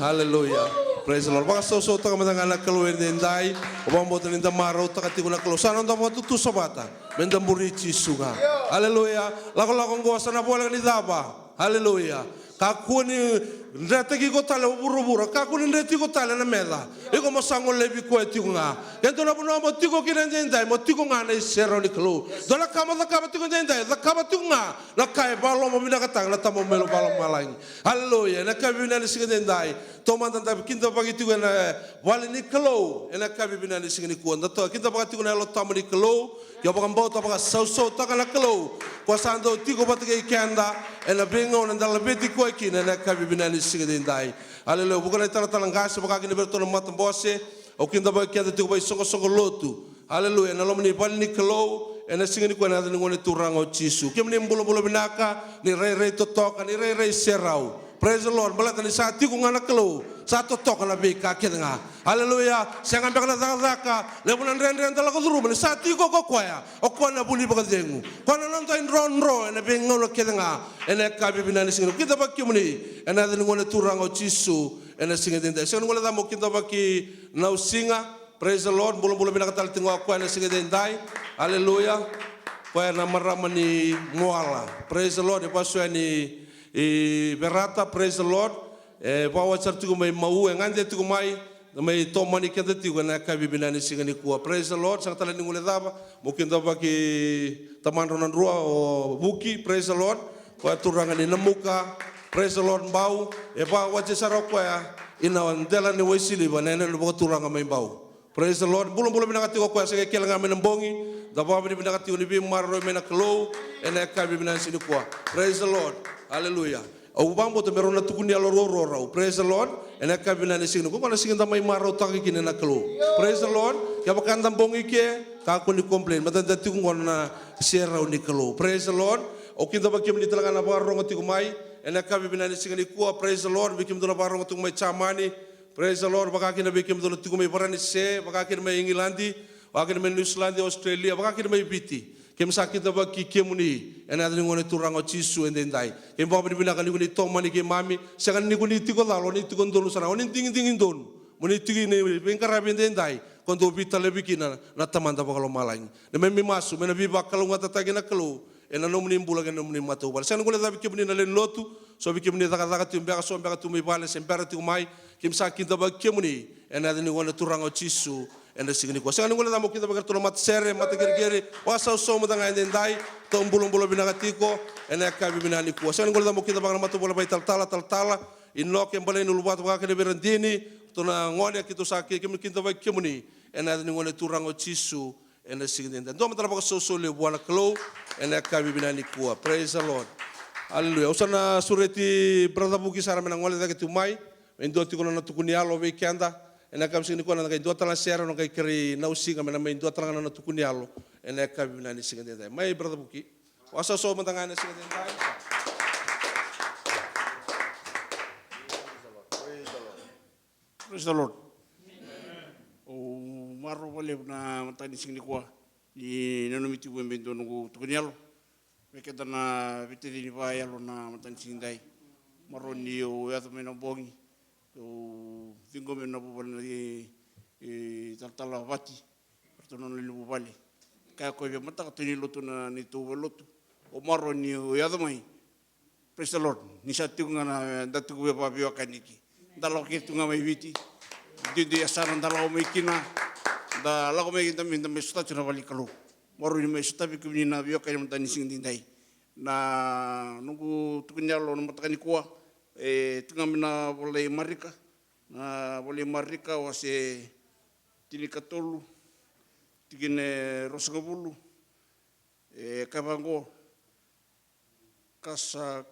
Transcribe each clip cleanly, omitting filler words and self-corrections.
Hallelujah. Praise the Lord. Baka so taka matanga kalau endai, obang botan inda maro taka tikuna kalau sana nda mo tutu sabata. Menda murici suga. Hallelujah. Lako ngo sana bola ni daba. Hallelujah. Kakuni ndete ki kotale buru kakuni ndete kotale na meda. Iko masango lebi ko etiunga. Kento na puno mo tiko kinendai mo tiko ngana isero ni klo. Dola kama tiko ndai, da kama tiunga. Na kai balo mo bina katang na tamo melo balo malang. Hallelujah. Na kai bina ni singendai. Toma tanda kinta pagi tiko na wali ni klo. Na kai bina ni singendi kuan. Dato kinta pagi tiko na lo tamo ni klo. Ya bakang bau tapaka sau taka na klo. Kuasando tiko patike ikenda. Ena bengo na ndala beti ko ikina na kai bina ni singendai. Hallelujah. Bukan itara talangasi baka kini bertono matam bose. O kinda ba kianda tiko ba songo lotu. Hallelujah. Na lomni bali ni klo. Ena singendi ko na ni ngone turango chisu. Kim ni mbulo binaka ni rei totoka ni rei serau. Praise the Lord. Balata ni sa tiko ngana klo. Sa totoka na beka kianga. Hallelujah. Siang ambek na zaka. Lebunan ren talaga duru ni sa tiko ko kwaya. O ko na buli baka dengu. Ko na nontain ronro ena bengo lo kianga. Ena kabi binani singendi. Kita ba kimuni. Ena ni ngone turango chisu. Ena singendi. Siang ngole damo kita ba ki nausinga. Praise the Lord. Bulan binaka tal tingo ko ena singendi. Hallelujah. Ko na marama ni moala. Praise the Lord. Paswa ni berata. Praise the Lord. Bawa sartiku mai mau ngande tiku mai mai tomani kenda tiku na kabi binani singani kuwa. Praise the Lord. Sang tala ningule daba mungkin daba ki taman ronan rua o buki. Praise the Lord. Kwa turangan ni namuka. Praise the Lord bau. Bawa jesaro kwa ina ndela ni waisili ba nene lubo turangan mai bau. Praise the Lord. Bulan binaka tiku kwa sege kelang amen mbongi. Daba binaka tiku ni bi marro mena klo ena kabi binani sini kuwa. Praise the Lord. Hallelujah. Au bambo te merona tukuni alororo rau. Praise the Lord. Ena kabina ni singno. Ko kana singinda mai maro taki kine na klo. Praise the Lord. Ya bakanda bongi ke ka ko ni complain. Mata dati ko na share ni klo. Praise the Lord. O kinda bakim ni talaga na baro ngati ko mai. Ena kabina ni singni ko. Praise the Lord. Bikim do na baro ngati ko mai chamani. Praise the Lord. Baka kina bikim do na tuko mai barani se. Baka kina mai Engilandi. Baka kina mai New Zealand, Australia. Baka kina mai biti. Kem sakit ba ki kemuni ena adni ngone turango chisu endendai kem ba bina kan ni tomani ke mami sakan ni kuni tiko dalo ni tiko ndonu sana oni tingin don muni tigi ne bengkara bendendai kondo bita lebikina na tamanda ba kalau malang ne memi masu mena bi ba kalau ngata tagina kelo ena no muni mbula ke no muni matu bal sakan ngole da bikemuni na len lotu so bikemuni daga tu mbega so mbega tu mi bale sempera tu mai kem sakit ba kemuni ena adni ngone turango chisu enda signi ko sangan ngole damo kita bagar mat sere mat gergere wasa so mo danga endai to bulong binakatiko ena kabi binani ko sangan ngole damo kita bagar matu bola bai tala inok yang balen ulubat wa ke berendini to na ngone kitu saki kem kita bai kemuni ena ni ngone turango chisu ena signi enda do matra bagar so le buana klo ena kabi binani ko. Praise the Lord. Hallelujah. Usana sureti brother buki sara mena ngole da ketumai endo tiko na tukuni alo we kanda. Ena kam sini ko na kay dua tala share no kay kiri nausinga mena mai dua tala na tukuni alo ena kabi binani signi enda mai brother buki wasa so matangana signi enda. Praise the Lord. O maro wale na matani signi ko ni nanomiti wembendo no tukuni alo meketa na viteri ni ba yalo na matani signi dai maro ni o yato mena bongi o vingo mena bubal tala vati pertono le bubale ka ko be mata ka tini lotu na ni to lotu o maro ni o yato mai. Praise the Lord. Ni sa tunga na datu ko ba biwa kaniki dalo ke tunga mai viti di asara dalo mai kina da lago mai kita minta mesta tuna balik kalau maro ni mesta bi kumni na biwa kan mata ni sing dindai na nunggu tukunya lo na mata kan kuah tunga mina boleh marika na boleh marika wase tini katolu tigine rosagabulu kabango kasa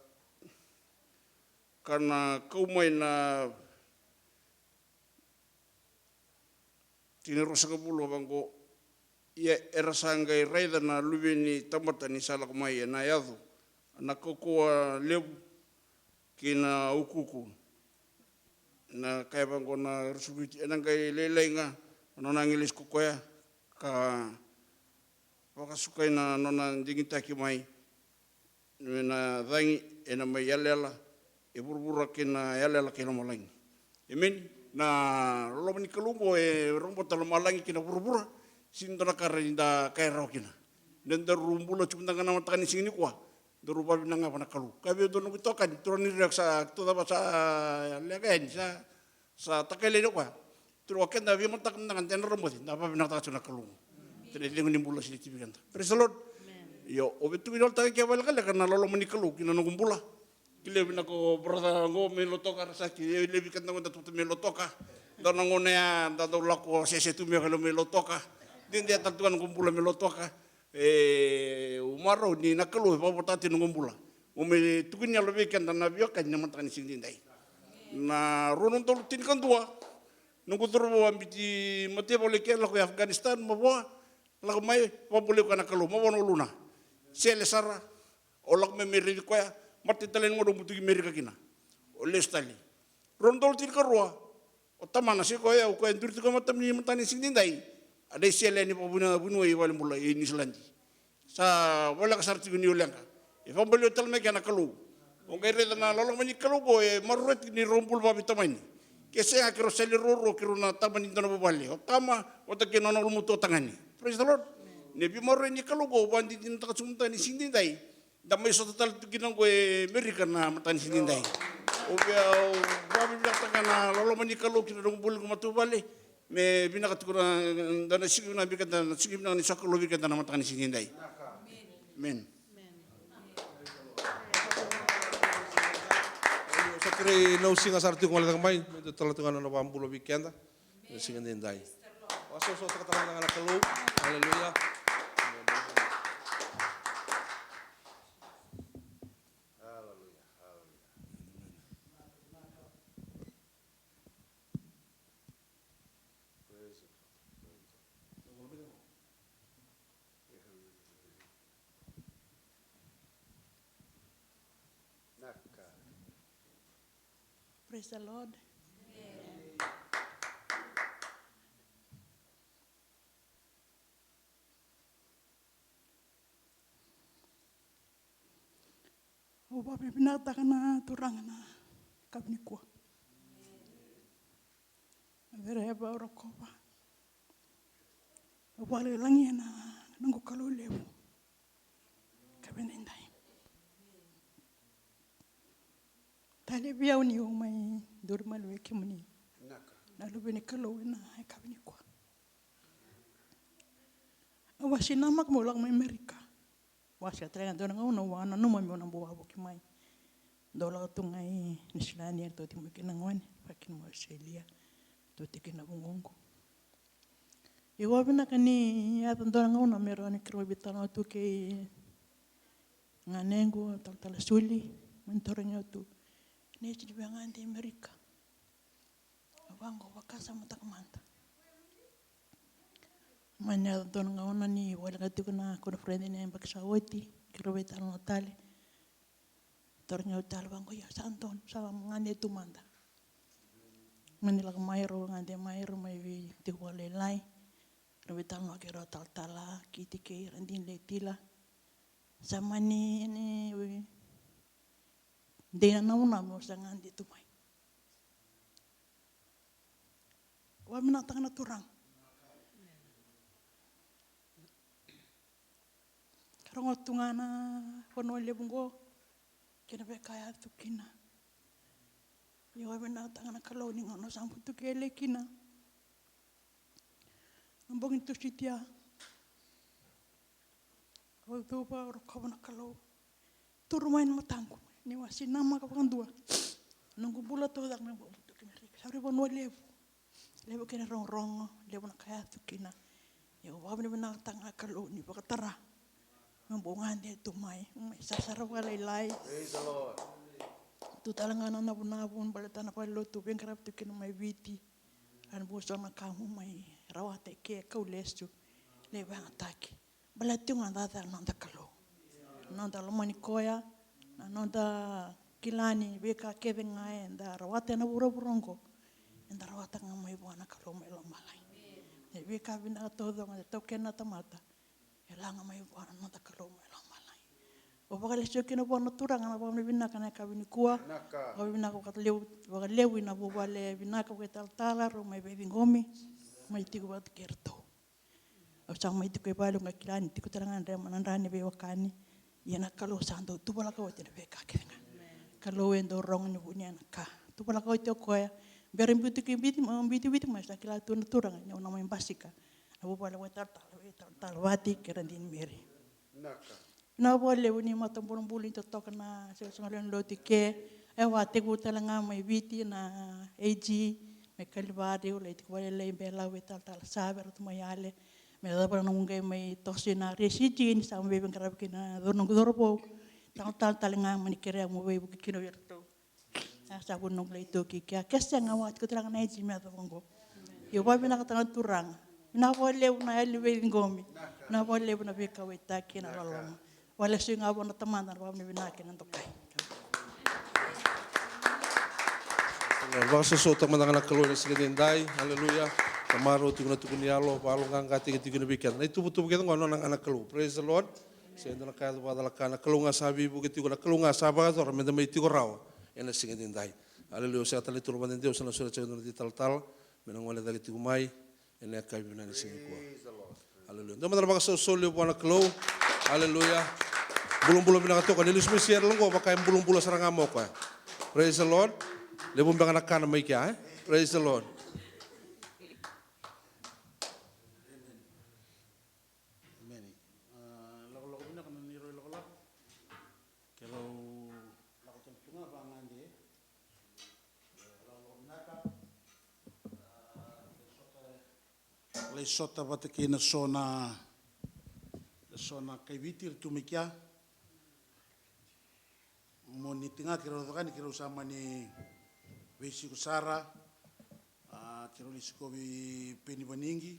karena kaumai na tini rosagabulu bango ia erasangai raida na lubeni tamata ni salak mai na yadu na kokoa lebu kina ukuku na kaya bango na rusubuti enang kay lelenga nona ngilis ko koya ka pakasukay na nona dingin taki mai na dangi ena mai yalela e burbura kina yalela kina malang Amen. Na lo mani kalungo rombo tala malangi kina pura-pura sindra karinda kairao kina. Dan darumbula cumtanga nama takani singini kwa. Daruba binanga pana kalu. Kabe dono bitokan turani reksa toda basa legen sa takele kwa. Turu wakenda vi matak nangan ten rombo na pa binata suna kalungo. Tene lengo nimbula sini tibiganta. Praise the Lord. Yo obetu binol taka kia bala kala karena lolo mani kalu kina ngumbula. Kile bina ko brother ngo melotoka rasa ki lebi kan ngo tatu melotoka dona ngone ya dado lako sese tu me kalau melotoka din dia tatuan ngumbula melotoka umaro ni nakalu pa potati ngumbula ume tukin ya lebi kan na bio kan namatan sing dindai na ronon tol tin kan tua nunggu turu ambiti mate boleh ke lako Afghanistan mawa lako mai pa boleh kana kalu mawa no luna sele sara olak me meri ko ya mati talen ngodong butugi Amerika kina. Oleh stali. Rondol tin karua. Otamana si ko ya ko endur tu matam ni matani sing dindai. Ada siale ni pabuna bunoi wal mula ini selandi. Sa wala kasarti ni ulangka. E pambelo tal me kana kalu. Ongere na lolo mani kalu go e marret ni rompul babi tamani. Kese akiro seli roro kiro na tamani tano babali. Otama otakino na lumuto tangani. Praise the Lord. Ne bi marre ni kalu go bandi tin takasumta ni sing dindai. Damai so total tukinan ko Amerika na matan sinindai. Obya babi binataka na lolo mani kalu kina dong bul kumatubali. Me binakatukura dana sigim na bikata na sigim na ni sakolo bikata na matan sinindai. Amen. Sa kiri no singa sarti ko lang may tala tungan na pambulo bikenda. Singa dindai. Waso so takatang na kalu. Hallelujah. Praise the Lord. O babi binata kana turanga na kapnikua. Avere ba rokoba. O wale langi na nangu kalu lewu. Kabenendai. Tale bia uni o mai dorma lo ekimuni. Na lo bene kalu na kapnikua. Awasi namak mo lang mai Amerika. Wasi atrenga dona ngau wana no mai ona boa boki mai. Dola tungai nislani to timo kina ngwan pakin mo Australia to tikina bungongo. Iwa bina kani ya dona ngau na mero ni kro bitano tu ke nganengo tal suli mentornya tu ne chidi bangan di Amerika. Abango wakasa matak manta. Manya dona ngau na ni wala katu kuna friend ni baksa woti kro bitano tale. Tornya utal bango ya santon sa ngane tu manda. Manila mairo ngande mairo mai vi te wale lai. Rebetal no kero tala kiti ke randin letila. Samani ni we dena nauna mo sa ngande tu mai. Wa mina tangna turang. Karong tungana kono lebungo kena bekaya tu kina. Iwa bena tangana kalau ni ngono sampu tu kele kina. Nambong itu sitia. Kau tu pa rokabana kalau turmain matangku. Ni wasi nama kapan dua. Nunggu bula tu dak nambong tu kina. Sabri bonwa lebu kena rong lebu nak kaya tu kina. Iwa bena tangana kalau ni pakatara. Mambongan dia tu mai sasara wala ilai. Praise the Lord. Tu talangan na bunabun balatan apa lo tu bengkarap tu kena mai viti. An bosona kamu mai rawate ke kau lesu le bang ataki. Balatung anda nanda kalau. Nanda lomani koya nanda kilani beka kebengai anda rawate na buro-burongo. Anda rawate ngamai buana kalau mai lomalai. Ne beka bina todo ngade tokena tamata. Elanga mai buana nanda kalau mai lomalai. O whakalesio kina wana turanga na wamne vinaka na ka vinikua. O vinaka wakaleu ina wale vinaka ke taltala ro mai bebi ngomi. Mai tiku wat kerto. O sang mai tiku balu ngakilani tiku tarangan re manandani be wakani. Yana kalau santo tu pala kau tiada beka kenga. Kalau endo rong ni punya naka. Tu pala kau tiada koya. Berin biti mas sakila tu turanga ni ona mai basika. Abu pala tal wati kerandin meri. Na boleh ni mata bulung-bulung tu tok na sesuatu loti ke. Wati ku talanga mai biti na AG. Me kalibari ulai tu boleh lei bela wetal tal sabar tu mai ale. Me da para nunggai mai tosina resiji ni sama bebeng kerap kena dorong dorbo. Tal talanga mani kere mo bebu kino yerto. Asa pun nunggai tu kikia. Kesya ngawat ku terang na AG me da bongo. Yo babi nak tangan turang. Na boleh na elwe ngomi. Na boleh na beka weta kena rolong. Wala siya nga po na tamanan, wala na binakin ng tukay. Baka susutang mga nakaluwa na sige dinday. Hallelujah. Kamaro, tigo na tugon niyalo. Palong ang kating tigo na bigyan. Na itubutubo kita ng ano ng anak kaluwa. Praise the Lord. Siya na kaya padala ka na kalunga sabi buki tigo na kalunga sabi ka to. Ramenda may tigo raw. Yan na sige dinday. Hallelujah. Siya talituro man din Diyos. Sana sulat siya na dital-tal. Menang wala dali tigo may. Yan na kaya binan ni sige ko. Hallelujah. Daman na baka susulyo po anak kaluwa. Hallelujah. Bulong-bulong pinakato ka. Nilis mo siya lang ko. Baka yung bulong-bulong sa rangamo ka. Praise the Lord. Lebong bang anak ka na may kya. Praise the Lord. Amen. Lako-lako pina ka na niroy lako-lako. Kero lako tunga ba nga hindi. Lako-lako pina ka. Lay sota bataki na sona kaibitir tumikia. Mo ni tinga kiro kan kiro sama ni Wesi Kusara, kiro li sikobi Peni Baningi,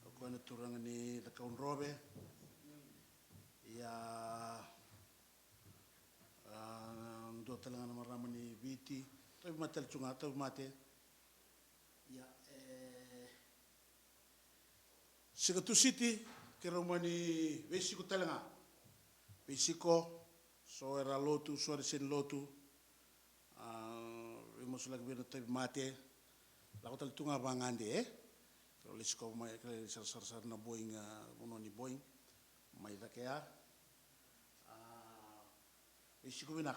ako na turang ni Lakaun Robe, ya do talangan marama ni Biti, tapi matel cunga tapi mate, ya Sigatu City kiro mani Wesi Kutalanga, Wesi ko so era lotu, so era sen lotu. Vimos lagi bina tapi mate. Laku tal tunga bangande Kalau lisko mai kali sar na Boeing uno ni Boeing. Mai dakea. Isiko bina.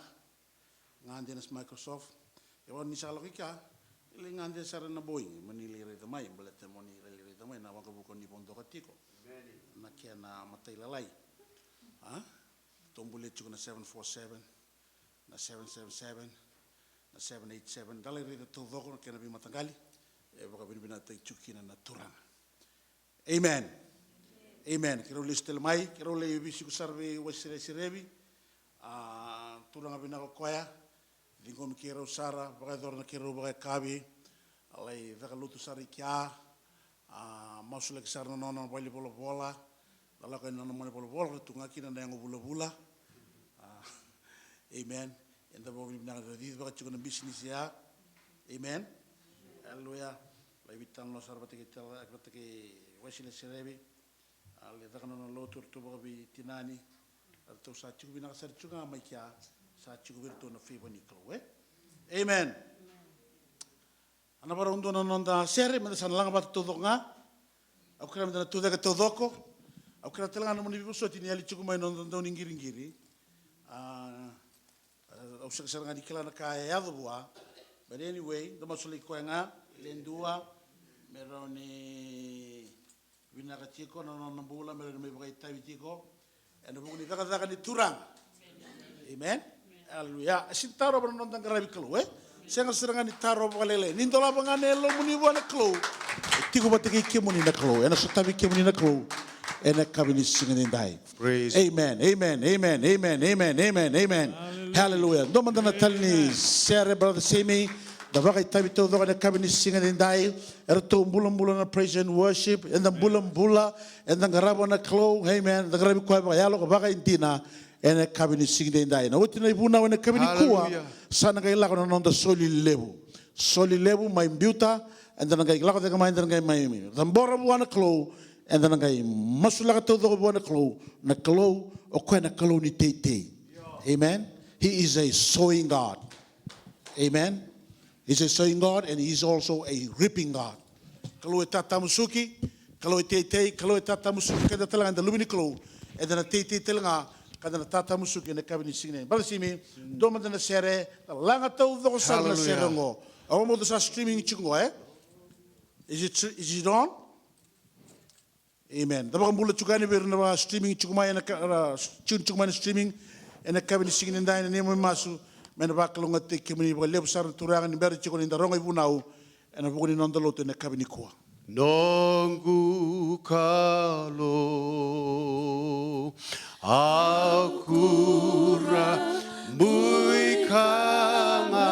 Ngande nas Microsoft. Yawan ni salo kika. Ili ngande sar na Boeing. Manili rita mai. Balete moni rita mai. Na waka buko ni pondo katiko. Nakia na matai lalai. Tombole juga na 747, na 777, na 787. Dalai rida todoko na kena bi matangali. Baka binibina tay chukina na turang. Amen. Amen. Kero listel mai, kero le bisi kusarbe wasire sirebi. Turang abina ko koya. Dingom kero sara, baka dor na kero baka kabi. Alai daka lutu sari kia. Masulek sar na nona bali bola. Lala kaya nana mana bola tunga kina na yang bula-bula. Amen. Yang tak boleh bilang ada di bawah cukup bisnis ya. Amen. Haleluya. Lagi bitan lo sarbat kita wasile serebi. Lihat kan nana lo tur tu bawah bi tinani. Atau saat cukup bilang sar cukup amai kia. Saat cukup bertu na fiba niklo. Amen. Anak baru untuk nonton seri mana sana lang bat tu donga. Aku kira mana tu dah tu doko. Aku kira telangan namun ibu suatu ini ali cukup main nonton ingiri-ingiri. Aku sekarang ngadi kelana kaya ya buah. But anyway, dah masuk lagi kau nga lendua meroni winara ciko nonton bola meroni bagai tabi ciko. Anda bukan itu kata di turang. Amen. Haleluya. Sintaro baru nonton kerabi keluar. Saya serangan di taro balele. Nindola bangane lo muni buana keluar. Tigo batiki kemuni nak keluar. Enak sutabi kemuni nak keluar. Enak kabini singin dai. Amen. Amen. Amen. Amen. Amen. Amen. Amen. Hallelujah. Doman na talni share brother Simi. Dapat kita itu doa enak kabini singin dai. Ertu bulan-bulan na praise and worship. Endang bulan-bulan. Endang garabo na klo. Amen. Endang garabi kuai bagayalo kabaga intina. Enak kabini singin dai. Na utina ibu na enak kabini kuah. Sana kaya lakon na nonda soli lebu. Soli lebu main biuta. Endang kaya lakon teka main endang kaya main. Tambora buana klo. And then ngai masulaka tau doko bona na kalo o koe na kalo ni te. Amen. He is a sowing God. Amen. He's a sowing God and he's also a reaping God. Kalo e tata musuki, kalo e te, kalo e tata musuki kada talanga da lumini kalo. And then a te talanga kada na tata musuki na kabini singine. Bala simi, doma na sere, langa tau doko sa na sere ngo. Awa mo sa streaming chungo Is it on? Amen. Dapat mula cukani berna streaming cukumai na cukumai streaming ena kabini singin ndai na nemo masu mena bakalonga te kemini ba lebu sar turangan ni beri cukoni ndaronga ibunau ena bukuni nondoloto na kabini kuwa. Nongu kalo akura muikanga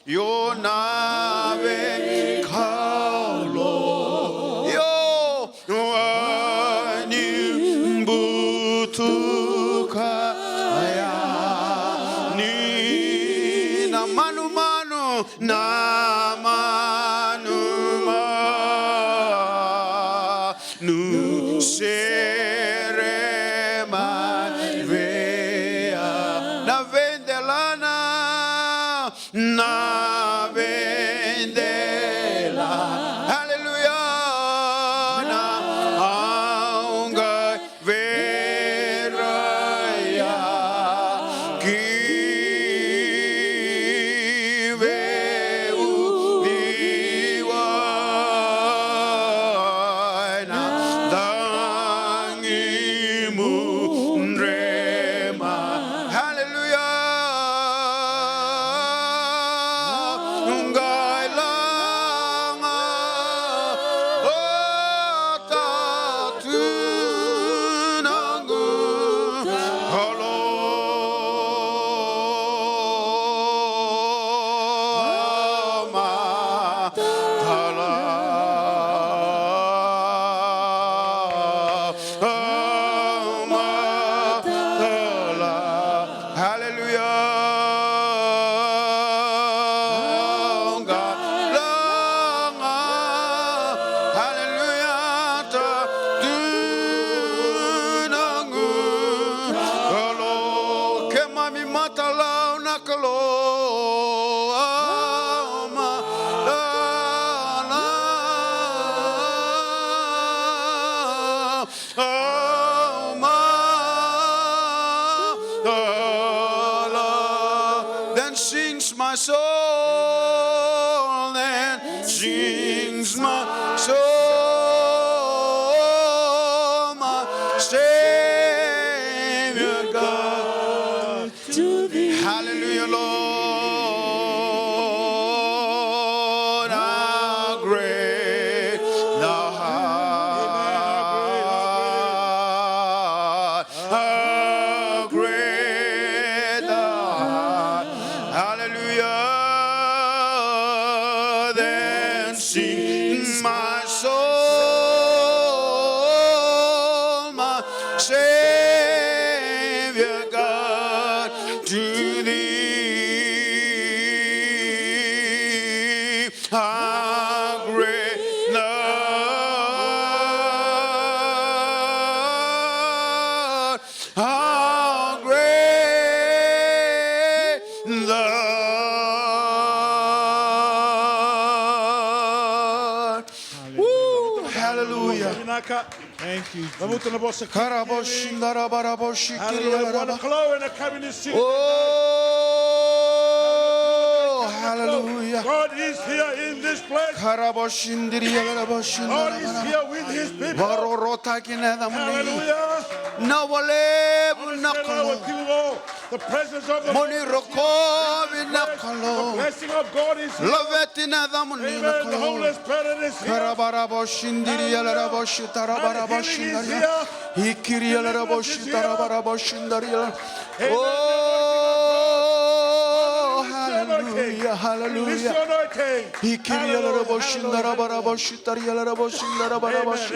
Yo nave kaulo yo wani butuka ya ni na manu nu sere mai vea na vendelana na vendela, hallelujah, na aunga veraya kiveu diwana dangimu rema, hallelujah. Then sings my soul, then sings my soul, my Savior God. Hallelujah, Lord. Savior God, to thee. How great Lord, how great Lord. Woo, hallelujah. Thank you. Hallelujah. Oh, hallelujah. God is here in this place. God is here with his people. Hallelujah. The presence of the Lord is here. The blessing of God is here. Amen. The Holy Spirit is here. Oh, hallelujah, hallelujah.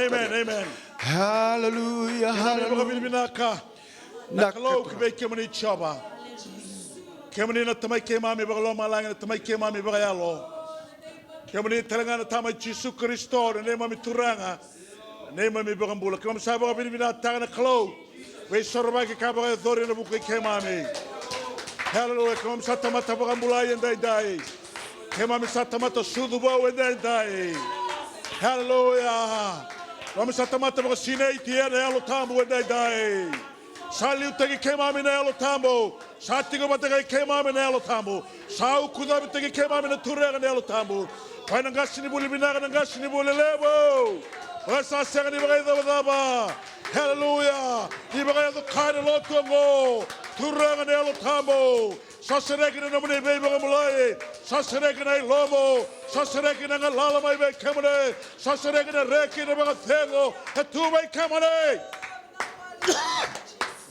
Amen, amen. Hallelujah, hallelujah. Nakalo kbe kemuni chaba. Kemuni na tamai kemami bagalo malanga na tamai kemami bagayalo. Kemuni talanga na tamai Jesu Kristo na nema mi turanga. Nema mi bagambula. Kemam saba ka binibina tanga na kalo. We sorba ki kabagay thori na buki kemami. Hallelujah. Kemam satamata bagambula yendai dai. Kemami satamata suduba wendai dai. Hallelujah. Kemam satamata bagasine itiya na yalo tambu wendai dai. Saliu tegi kemami na elo tambo. Satigo batega kemami na elo tambo. Sau kudabi tegi kemami na turega na elo tambo. Pai nangasi ni buli binaga nangasi ni buli lebo. Rasa sega ni bagay daba. Hallelujah. Ni bagay do kaina lo tuango. Turega na elo tambo. Sasereki na namune bebe ngamulai. Sasereki na lomo. Sasereki na ngalala mai be kemane. Sasereki na reki na baga tengo. Etubai kemane.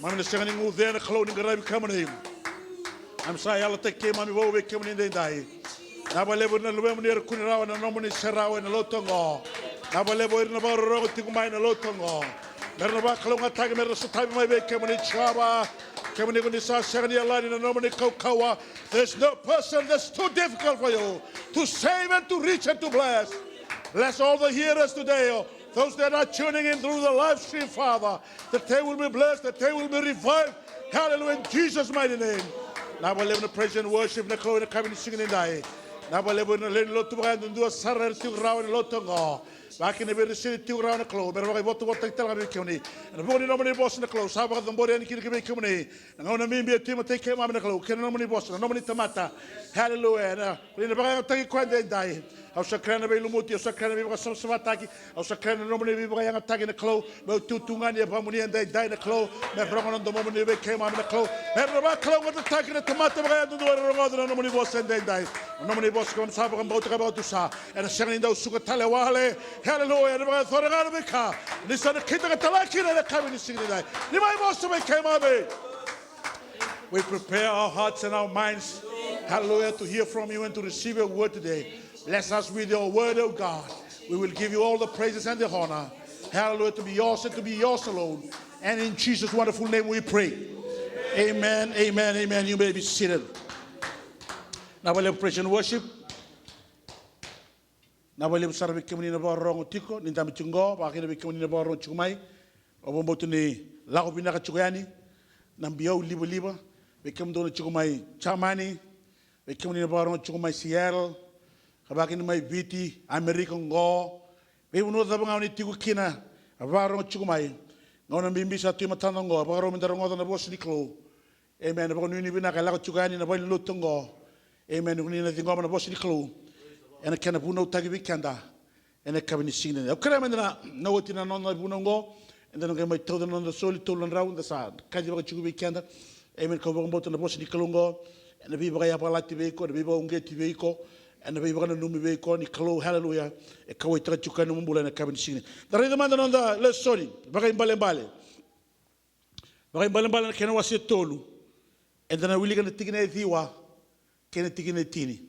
Mami na senga ni ngudhe na khalo ni ngarabi kamane. Am sai ala te ke mami wo be kemani ndai dai. Na ba lebo na lube munir kunirawa na nomuni serawa na lotongo. Na ba lebo irna ba rogo tikumai na lotongo. Merna ba khalo ngatagi merna sutabi mai be kemani chaba. Kemani kundi sa senga ni ala ni na nomuni kaukawa. There's no person that's too difficult for you to save and to reach and to bless. Bless all the hearers today. Those that are tuning in through the live stream, Father, that they will be blessed, that they will be revived. Hallelujah, in Jesus' mighty name. Now we live in the praise and worship, na kau na kami singing in dai. Now we live in the lot of and do a sarrer to round and lot of back in the very city to round the clothes. But I want to tell me, and the body nobody boss in the clothes. How about the body and kid give me? And on a maybe a team of take him out in the clothes. Can nobody boss, nobody tomata. Hallelujah. In the bag of take quite they die. Au sakrana be lumuti, au sakrana be basam samataki, au sakrana nomene be bagay ataki na klo, me tutungan ya pamuni and dai na klo, me brongon on the moment be came on the klo, me ba klo with the taki na tomata bagay do ro na nomene boss and dai, nomene boss kon sa bagam bauta about to sa, and a second do suka tale wale, hallelujah, and ba thora be ka, this are the kid that talaki na kami ni singing dai. Ni mai boss be came on. We prepare our hearts and our minds, hallelujah, to hear from you and to receive your word today. Bless us with your word, oh God. We will give you all the praises and the honor. Hallelujah, to be yours and to be yours alone. And in Jesus' wonderful name we pray. Amen, amen, amen. You may be seated. Now we'll have praise and worship. Now we'll have sarabik kemuni na barong tiko, nintami chungo, bakina bi kemuni na barong chumai. Obomboto ni lako binaka chugani, nambiyo liba, bi kemdo na chumai chamani, bi kemuni na barong chumai Seattle. Kabakin may biti American go. We will know the Bangani Tikukina, a Varon Chumai. No one bimbi sa Timatango, Barom in the Rongo and the Bosniclo. Amen. Upon Univina, like Chugani and a Boy Lutongo. Amen. When you think of a Bosniclo. And a can of Buno Tagivikanda. And a cabin is seen. Okay, I know it in a non Bunongo. And then I might tell them on the solid tool and round the side. Kajiva Chuvikanda. Amen. Cover on the Bosniclongo. And the people I have a light vehicle, the people who get vehicle. And the people who be called Nicolo, hallelujah, a Kawitra Chukanumula and a cabin scene. The other man on the less sorry, Barim Balembale. Barim Balembale can was it tolu. And then I will get a ticket at Thiwa, can a ticket at Tini.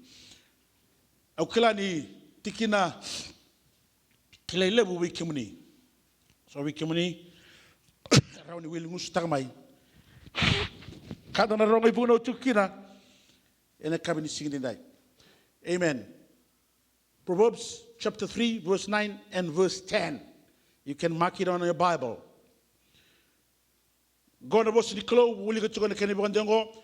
Aukalani, Tikina, Kilelebu, we Kimuni. So we Kimuni around the William Mustamai. Kada na rongai puno tukina. Ena kabini singin dai. Amen. Proverbs chapter 3, verse 9 and verse 10. You can mark it on your Bible. Gona bosi di klo wuli ka tukana kani bandango.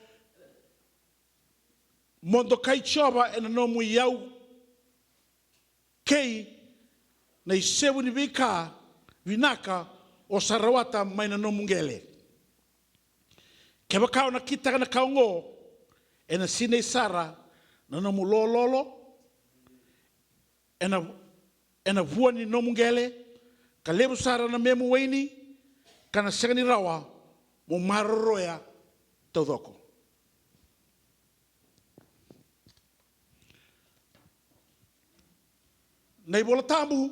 Mondo kai choba ena no mu yau kei na isebu ni vika vinaka o sarawata mai na no mungele. Keba kau na kita na kaungo ena sine sara na no mulololo ena vuani no mungele ka lebu sara na memu waini kana segani rawa mo maroroya todoko. Nei bola tambu.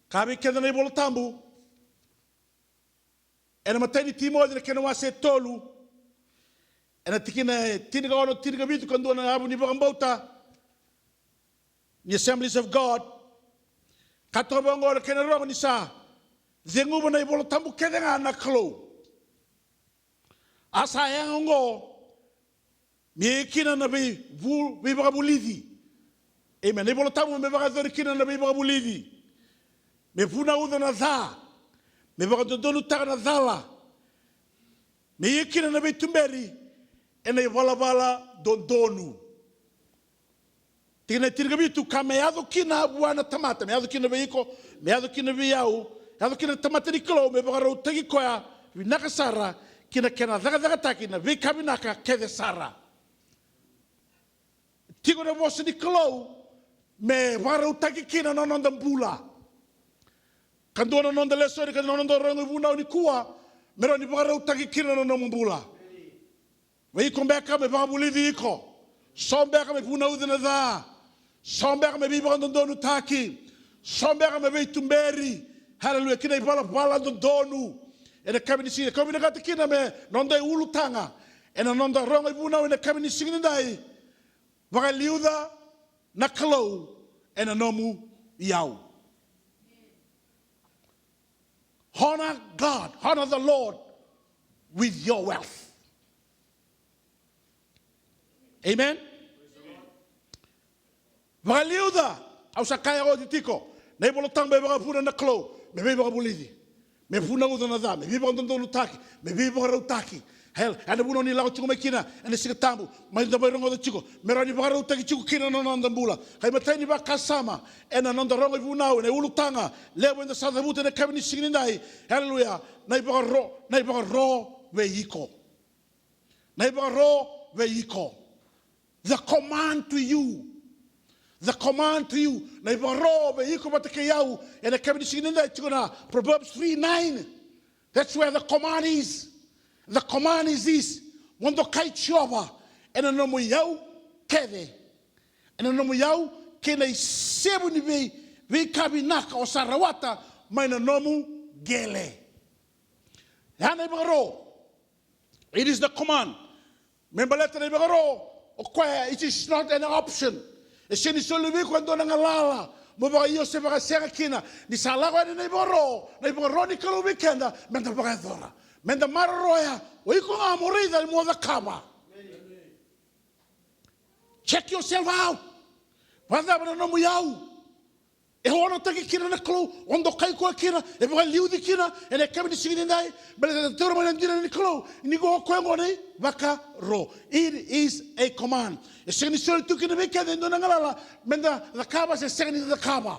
Kabe kenda nei bola tambu. Ena mateni timo de kena wase tolu. Ena tikina tiniga ono tiniga bitu kando na abu ni bagambauta. The Assemblies of God. Katoba ngora kena rogo ni sa. Zenguba nei bola tambu kena na klo. Asa yang ngo. Mi kina na bi bagabulidi. Amen. Nei bola tamu me baga dori kina na me baga bulidi. Me puna uda na dha. Me baga dodonu taga na dhala. Me yekina na me tumberi. E nei vala dondonu. Tina tirga bitu ka me ado kina buana tamata. Me ado kina veiko. Me ado kina viau. Me ado kina tamata ni klo. Me baga rau tagi koya. Vinaka sara. Kina kena daga taki na vika vinaka kede sara. Tigo na vosi ni klo. Me warau taki kina no nonda bula. Kando no nonda lesori kando no nonda rongo vuna ni kuwa. Mero ni warau taki kina no nonda bula. Wei kombeka me babuli diko. Sombeka me vuna udina da. Sombeka me biba no taki. Sombeka me vei tumberi. Hallelujah. Kina bala donu. Ena kabini sini. Kabini kata kina me nonda ulu tanga. Ena nonda rongo vuna ena kabini sini dai. Waka liuda. Na kalo and a nomu yao. Honor God, honor the Lord with your wealth. Amen. Valiuda, au sakaya o tiko. Ne bolo tangbe baga puna na klo, me be baga bulidi. Me puna udo na da, me be baga ndono taki, me be baga rautaki. Hell, and the Bunoni Lao Chumekina and the Sikatambu, my Nabarongo the Chico, Merani Baro take Chukina on the Bula, Hamatani Bakasama, and another wrong of Unau and Ulutanga, Lew in the South of the Cabinet Signai, hallelujah, neighbor ro vehicle. Neighbor ro vehicle. The command to you. The command to you. Neighbor ro vehicle Batakayau and the Cabinet Signai, Proverbs 3:9. That's where the command is. The command is this: Wando kai chova, and a nomu yau kede, and a nomu yau kena sebu ni vi kabinaka o sarawata, maina nomu gele. Yana ibaro. It is the command. Remember letter ibaro. Okwaya, it is not an option. Eseni solubi kwando nangalala. Mubaga iyo se baga sega kina. Ni salawa ni ibaro ni kalubi kenda. Menda baga dhora. Menda mararoya, wiko amorida moda kama. Check yourself out. Wanda bana no muyau. E hono taki kina na klo, ondo kai ko kina, e ba liudi kina, e ne kabini sigini dai, bele toro mana ndina ni klo, ni go ko ngone baka ro. It is a command. E sigini sol tu kina be kede no ngala, menda the kaba se sigini the kaba.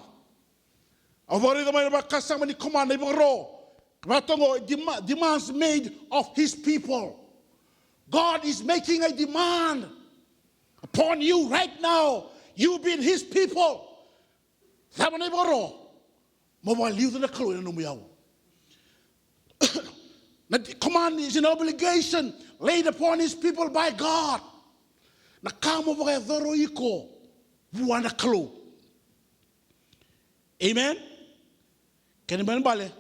Avori da mai baka sama ni command e ro. Demands made of his people. God is making a demand upon you right now. You being his people. The command is an obligation laid upon his people by God. Amen. Can you remember?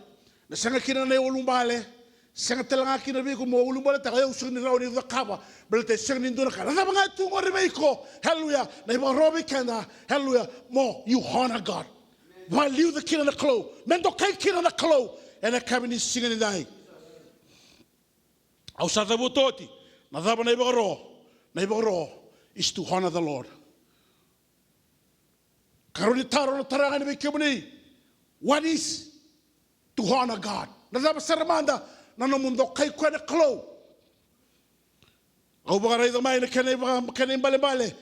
Na sanga kina na ulumbale, sanga telanga kina biko mo ulumbale ta kaya usuni raw ni zakaba, belte sanga ni ndona kala. Na mga tungo rimeko, hallelujah. Na iba robi kenda, hallelujah. Mo you honor God. While the kina na klo, mendo kai kina na klo, and a cabin is singing in die. Au sata butoti. Na daba na ibagaro is to honor the Lord. Karuni taro na taranga ni bikimuni. What is to honor God? Na daba saramanda na no mundo kai kwena klo. Au bagara ida mai na kene bale.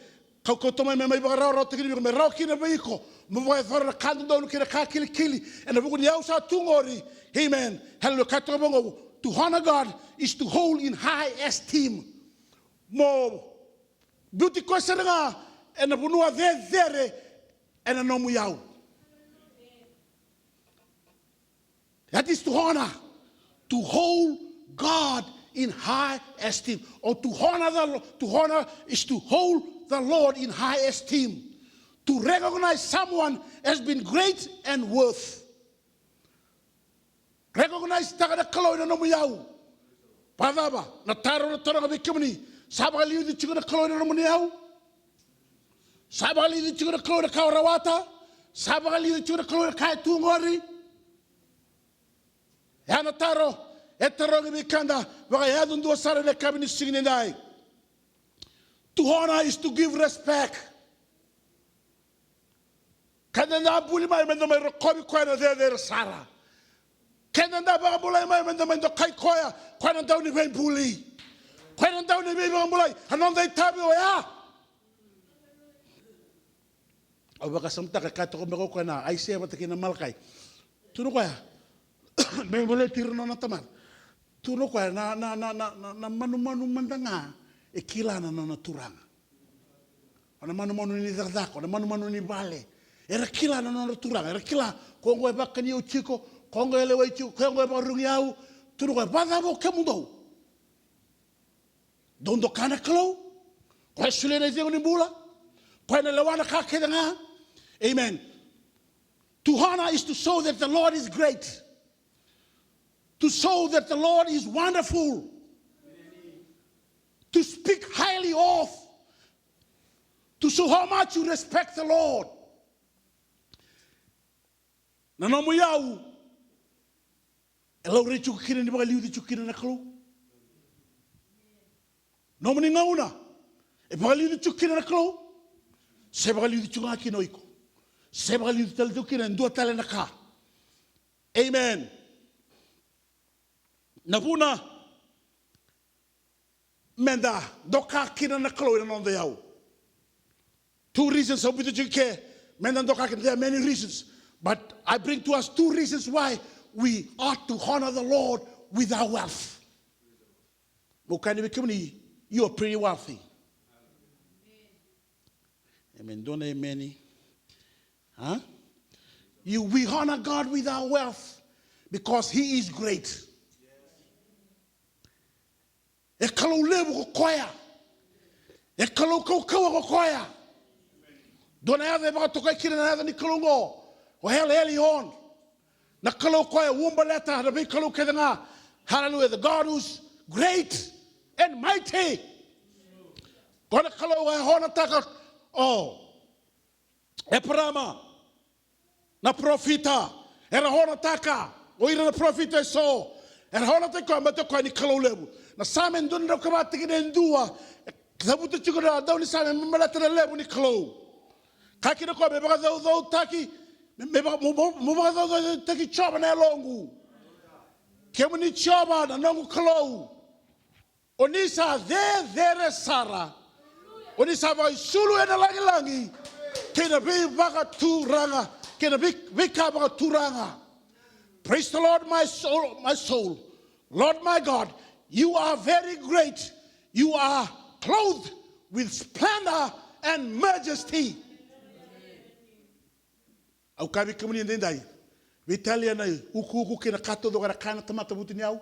Kau tomai me mai bagara ro tekini me ro kina beiko. Mo vai fora na kandu do kina ka kili. And buku ni au sa tungori. Amen. Hallelujah. Kato bongo. To honor God is to hold in high esteem. Mo beauty question nga and bunua there and a nomu yao. That is to honor. To hold God in high esteem. Or to honor is to hold the Lord in high esteem. To recognize someone as being great and worth. Recognize takada kalau na nomu yao. Padaba na taro na taro ngabe kimani. Sabali di chigana kalau na nomu yao. Sabali di chigana kalau na kaurawata. Sabali di chigana kalau na kai tungori. Ya na taro etaro ngabe kanda baka ya dundu sara na kabini signi dai. To honor is to give respect. Kada na buli mai mendo mai rokobi kwa na there sara. Kena nda baka mulai mai mendo kai koya kwa na dauni ben buli. Kwa na dauni ben mulai hanon dai tabi o ya. Au baka samta ka kato ko meko kwa na ai se mata kina malkai. Tuno kwa me mulai tirno na taman. Tuno kwa na manu mandanga e kila na turanga. Ona manu ni dardako, ona manu ni vale. Era kila na turanga, era kila kongo e baka ni o chiko. Kongo ele waitu, kongo e barungi au, turu koe badabo ke mundo. Dondo kana klo, koe sule na zingo ni bula, koe na lewana ka kedanga. Amen. To honor is to show that the Lord is great. To show that the Lord is wonderful. To speak highly of. To show how much you respect the Lord. Nanomu yau. Elo re chukina ni baka liu di chukina na klo. No mani ngauna. E baka liu di chukina na klo. Se baka liu di chunga ki noiko. Se baka liu di tala chukina ndua tala na ka. Amen. Napuna menda doka kina na klo ina nonde yau. 2 reasons how bitu chuke. Menda doka kina. There are many reasons. But I bring to us 2 reasons why we ought to honor the Lord with our wealth. You are pretty wealthy. Amen. Don't amen. Huh? We honor God with our wealth because He is great. E kalau lebu ko koya. E kalau ko koya. Dona ya ba to kai kina na ni kalungo. O hele on. Na kalau koe wumba leta, na bi kalau kedanga. Hallelujah. The God who's great and mighty. Kona kalau e hona taka. Oh. E parama. Na profita. Era hona taka. O ira na profita e so. Era hona taka mate koe ni kalau lebu. Na samen dun na kamati kina ndua. Sabuta chukura daw ni samen mamalata na lebu ni kalau. Kaki na koe me baka daw taki. Mubaka taki choba na longu. Kemu ni choba na longu kalau. Onisa there sara. Onisa vai sulu ena langi. Kena bi baka turanga. Kena bika baka turanga. Praise the Lord, my soul. Lord my God, you are very great. You are clothed with splendor and majesty. Au kabi kamuni ndai. Vitalia na uku kina kato do gara kana tamata butini au.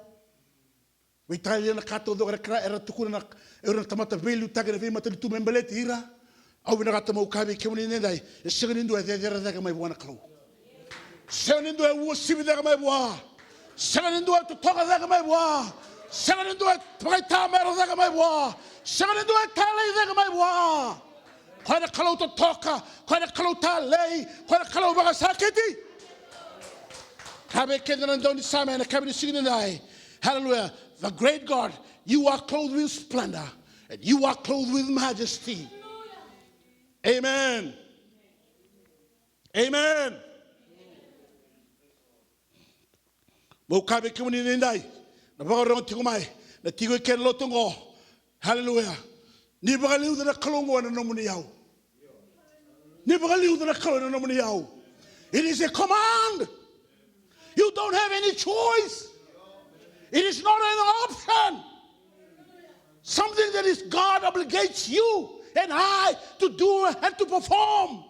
Vitalia na kato do gara kra era tukuna na era tamata velu tagare ve mata tu membeleti hira. Au vina kata mau kabi kamuni ndai. Segani ndo e dera daga mai buana klau. Segani ndo e wo sibi daga mai bua. Segani ndo e toka daga mai bua. Segani ndo e paita mero daga mai bua. Segani ndo e tale daga mai bua. Quando kalau to toca, quando kalau ta lei, quando kalau baga sakiti. Kabe kendana doni sama na kabe signi nai. Hallelujah. The great God, You are clothed with splendor, and you are clothed with majesty. Amen. Amen. Mo kabe kimuni nindai. Na bagarong tikumai. Na tigo ken lotungo. Hallelujah. Ni bagaliu na kalongo na nomuni yao. Ni bagaliu na kalongo na nomuni yao. It is a command. You don't have any choice. It is not an option. Something that is God obligates you and I to do and to perform.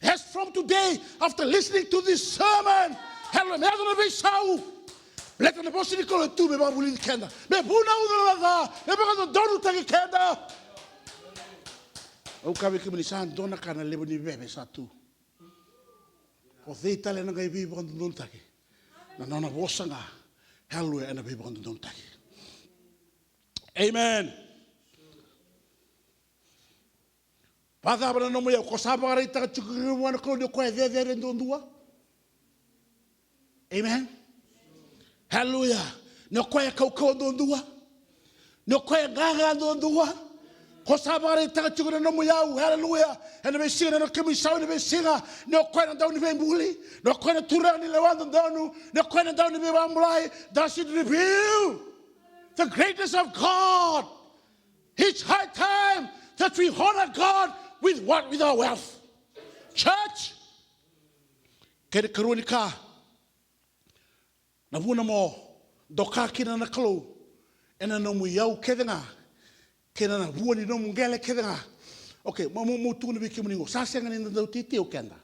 As from today, after listening to this sermon, let the person call it to me, Babuli Kenda. Me Buna Uda, never don't take a kenda. O Kabikimisan, Donna Kana Libani Bebe Satu. For they tell and I be on the Duntaki. Nana Wasanga, Hallelujah, and a baby on the Duntaki. Amen. Father, but no more. Kosabara ita chukuru wana kono kwa veve ndondua. Amen. Hallelujah. No kwa kauko ndondua. No kwa gaga ndondua. Kosabara ita chukuru no moya. Hallelujah. And we sing no kemi sawi we singa. No kwa ndau ni bembuli. No kwa tura ni lewando ndonu. No kwa ndau ni bembulai. That should reveal the greatness of God. It's high time that we honor God with what? With our wealth. Church. Kere karunika. Na vuna mo. Doka kina na kalo. Ena no mu yau kedenga. Kena na vuani no mungele kedenga. Okay, mo tu ni biki muningo. Sasa ngani ndo titi ukenda.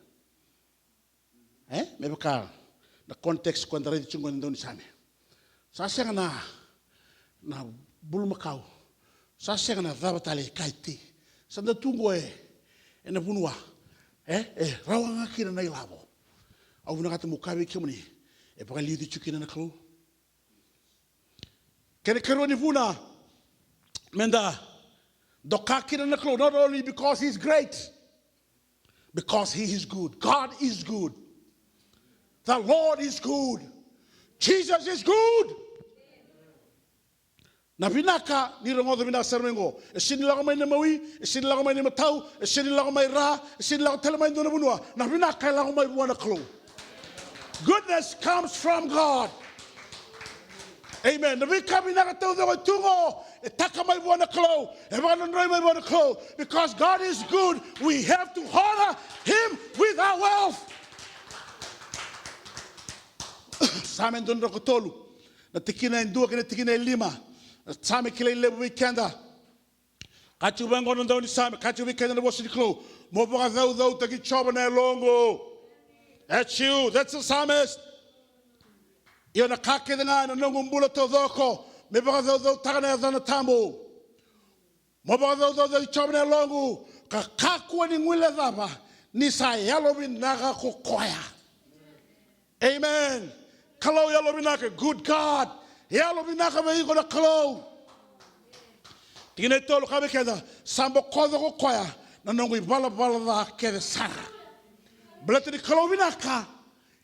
Me baka na context kwenda redi chungo ndo ni same. Sasa ngana na bulmakau. Sasa ngana dhabatale kaiti. Sanda tungo ena bunua. Rawanga kina na ilabo. Au vuna kata mukabe kimuni. Baka liudi chukina na kalo. Kene kero ni vuna. Menda. Doka kina na kalo. Not only because he's great. Because he is good. God is good. The Lord is good. Jesus is good. Na vinaka ni rongodo vina sermengo. Esini lago mai nemawi, esini lago mai nematau, esini lago mai ra, esini lago tele mai dona bunua. Na vinaka lago mai buana klo. Goodness comes from God. Amen. Na vika vinaka tau do tungo, etaka mai buana klo, evana noi mai buana klo. Because God is good, we have to honor Him with our wealth. Samen don rokotolu. Na tikina indua kena tikina lima. Same kile lebu weekenda. Kachu bango no doni same. Kachu weekenda no bosi klo. Mo boga zau taki choba na longo. That's you. That's the psalmist. Yo na kake nga no ngumbula to doko. Me boga zau taka na zana tambo. Mo boga zau taki choba na longo. Ka kakwa ni ngwile zaba. Ni sa yalo binaga kokoya. Amen. Kalo yalo binaka, good God. Yalo binaka me iko na kalo. Tingene tolo kabe keda sambo kodo ko koya na nongo bala da kede sara. Blete ni kalo binaka.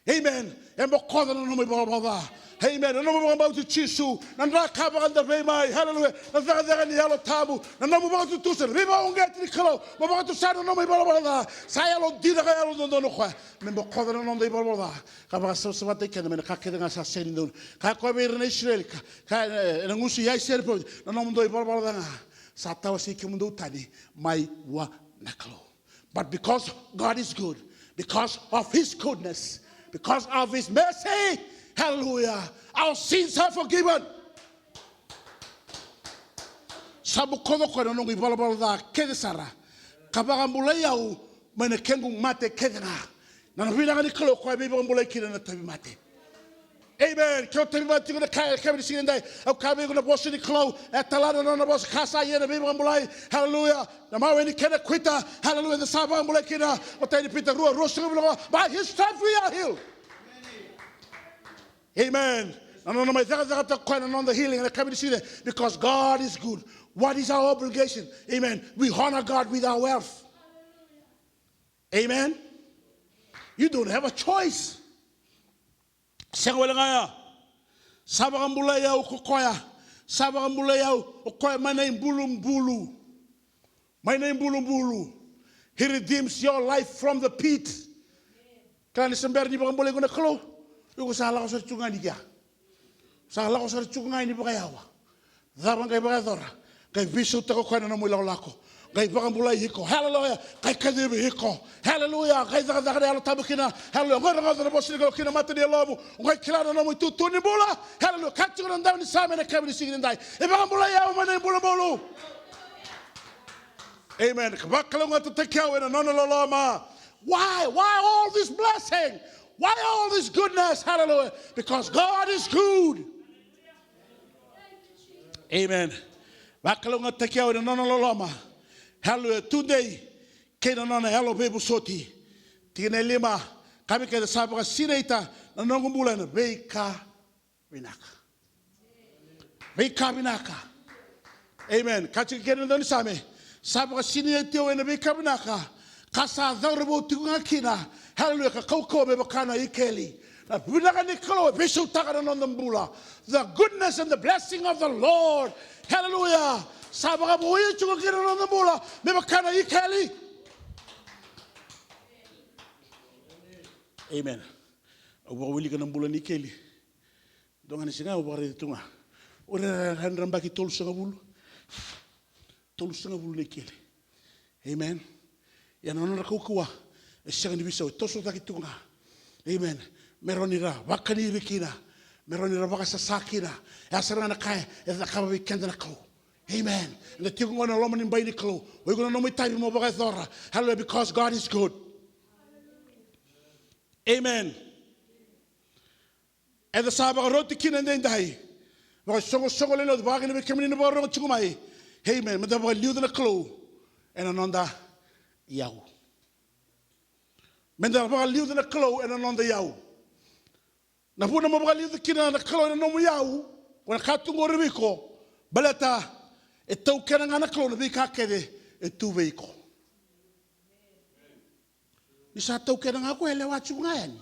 Amen. Embo kodo na nongo bala da. Amen. Na nongo mbau tu chisu na ndaka ba nda be mai. Hallelujah. Na zaga ni yalo tabu. Na nongo mbau tu tusel. Riba ongeti ni kalo. Mbau tu sara nongo bala da. Sa yalo dira ga yalo ndono kwa. Membo kodo na nongo bala da. Kaba so te kenda me ka keda nga sa seni ndo. Ka ko be na Israel ka na ngusu ya serpo na nongo ndo bala da. Sa tawa si kimundo tani mai wa nakalo. But because God is good, because of His goodness, because of His mercy, hallelujah, our sins are forgiven. Sabu kodo kodo nongo bala da kede sara. Kabaga mulai au mene kengu mate kede nga. Na vina ngani kalo kwa bibi mulai kide na tabi mate. Amen. Kyo tabi mate kuna kaya kabi sini ndai. Au kabi kuna bosi ni kalo. Etalana na bosi kasa yena bibi mulai. Hallelujah. Na mawe ni kena kwita. Hallelujah. The saba mulai kina. Otai ni pita rua. Rosu ngabila. By His stripes we are healed. Amen. And on my the healing and coming to see that because God is good. What is our obligation? Amen. We honor God with our wealth. Amen. You don't have a choice. Sengwelangaya. Sabagambulaya ukokoya. Sabe mulai au o koe mai nei bulu. Mai nei bulu. He redeems your life from the pit. Kan sember ni mulai guna klo. Yo salah ko sa tunga ni kia. Salah ko sa tunga ni ba yawa. Zabang kay ba dora. Kay bisu ta ko kana mo lako. Kay baka mulai hiko. Hallelujah. Kay kadebe hiko. Hallelujah. Kay daga ala tabukina. Hallelujah. Ngora ngora bosi ko kina mata dia lobo. Kay kilana no mo tutu ni bula. Hallelujah. Katu ko ndaw ni sa me kabili sigin ndai. E baka mulai yawa mana bula bolu. Amen. Kabakalo ngata tekao ina nono loloma. Why? Why all this blessing? Why all this goodness? Hallelujah. Because God is good. Amen. Bakalo ngata tekao ina nono loloma. Hallelujah. Today, kena nana hello bebu soti. Tina lima kami kena sabaka sineita na nongo mulana beika binaka. Beika binaka. Amen. Kachi kena ndoni same. Sabaka sineita o ena beika binaka. Kasa dhaurabo tunga kina. Hallelujah. Ka kauko be bakana ikeli. Na binaka ni kalo besu taka na nondambula. The goodness and the blessing of the Lord. Hallelujah. Sabaka boye chuko kina nondambula. Me bakana ikeli. Amen. Wa wili kana mbula ni keli. Donga singa wa re tunga. Ora handram baki tol sanga bulu. Tol sanga bulu ni keli. Amen. Ya nona ko kuwa. Sanga ni biso toso taki tunga. Amen. Meronira wakani rikina. Meronira baka sasakina. Ya sarana kai ya kaba weekend na ko. Amen. The tingo na loma ni baini ko. We gonna no mitai mo baka thora. Hallelujah, because God is good. Amen. And the Sabbath wrote the king and then die. But so le no bagin be kemini no baro chumai. Amen. But the boy liu the clue and ananda yau. Men the boy liu the clue and ananda yau. Na puna mo liu the king and the clue and no yau. When katungo ribiko balata e tau kenanga na clue na bika kede e tu veiko. Isa tau kenanga ko ele wachunga yani.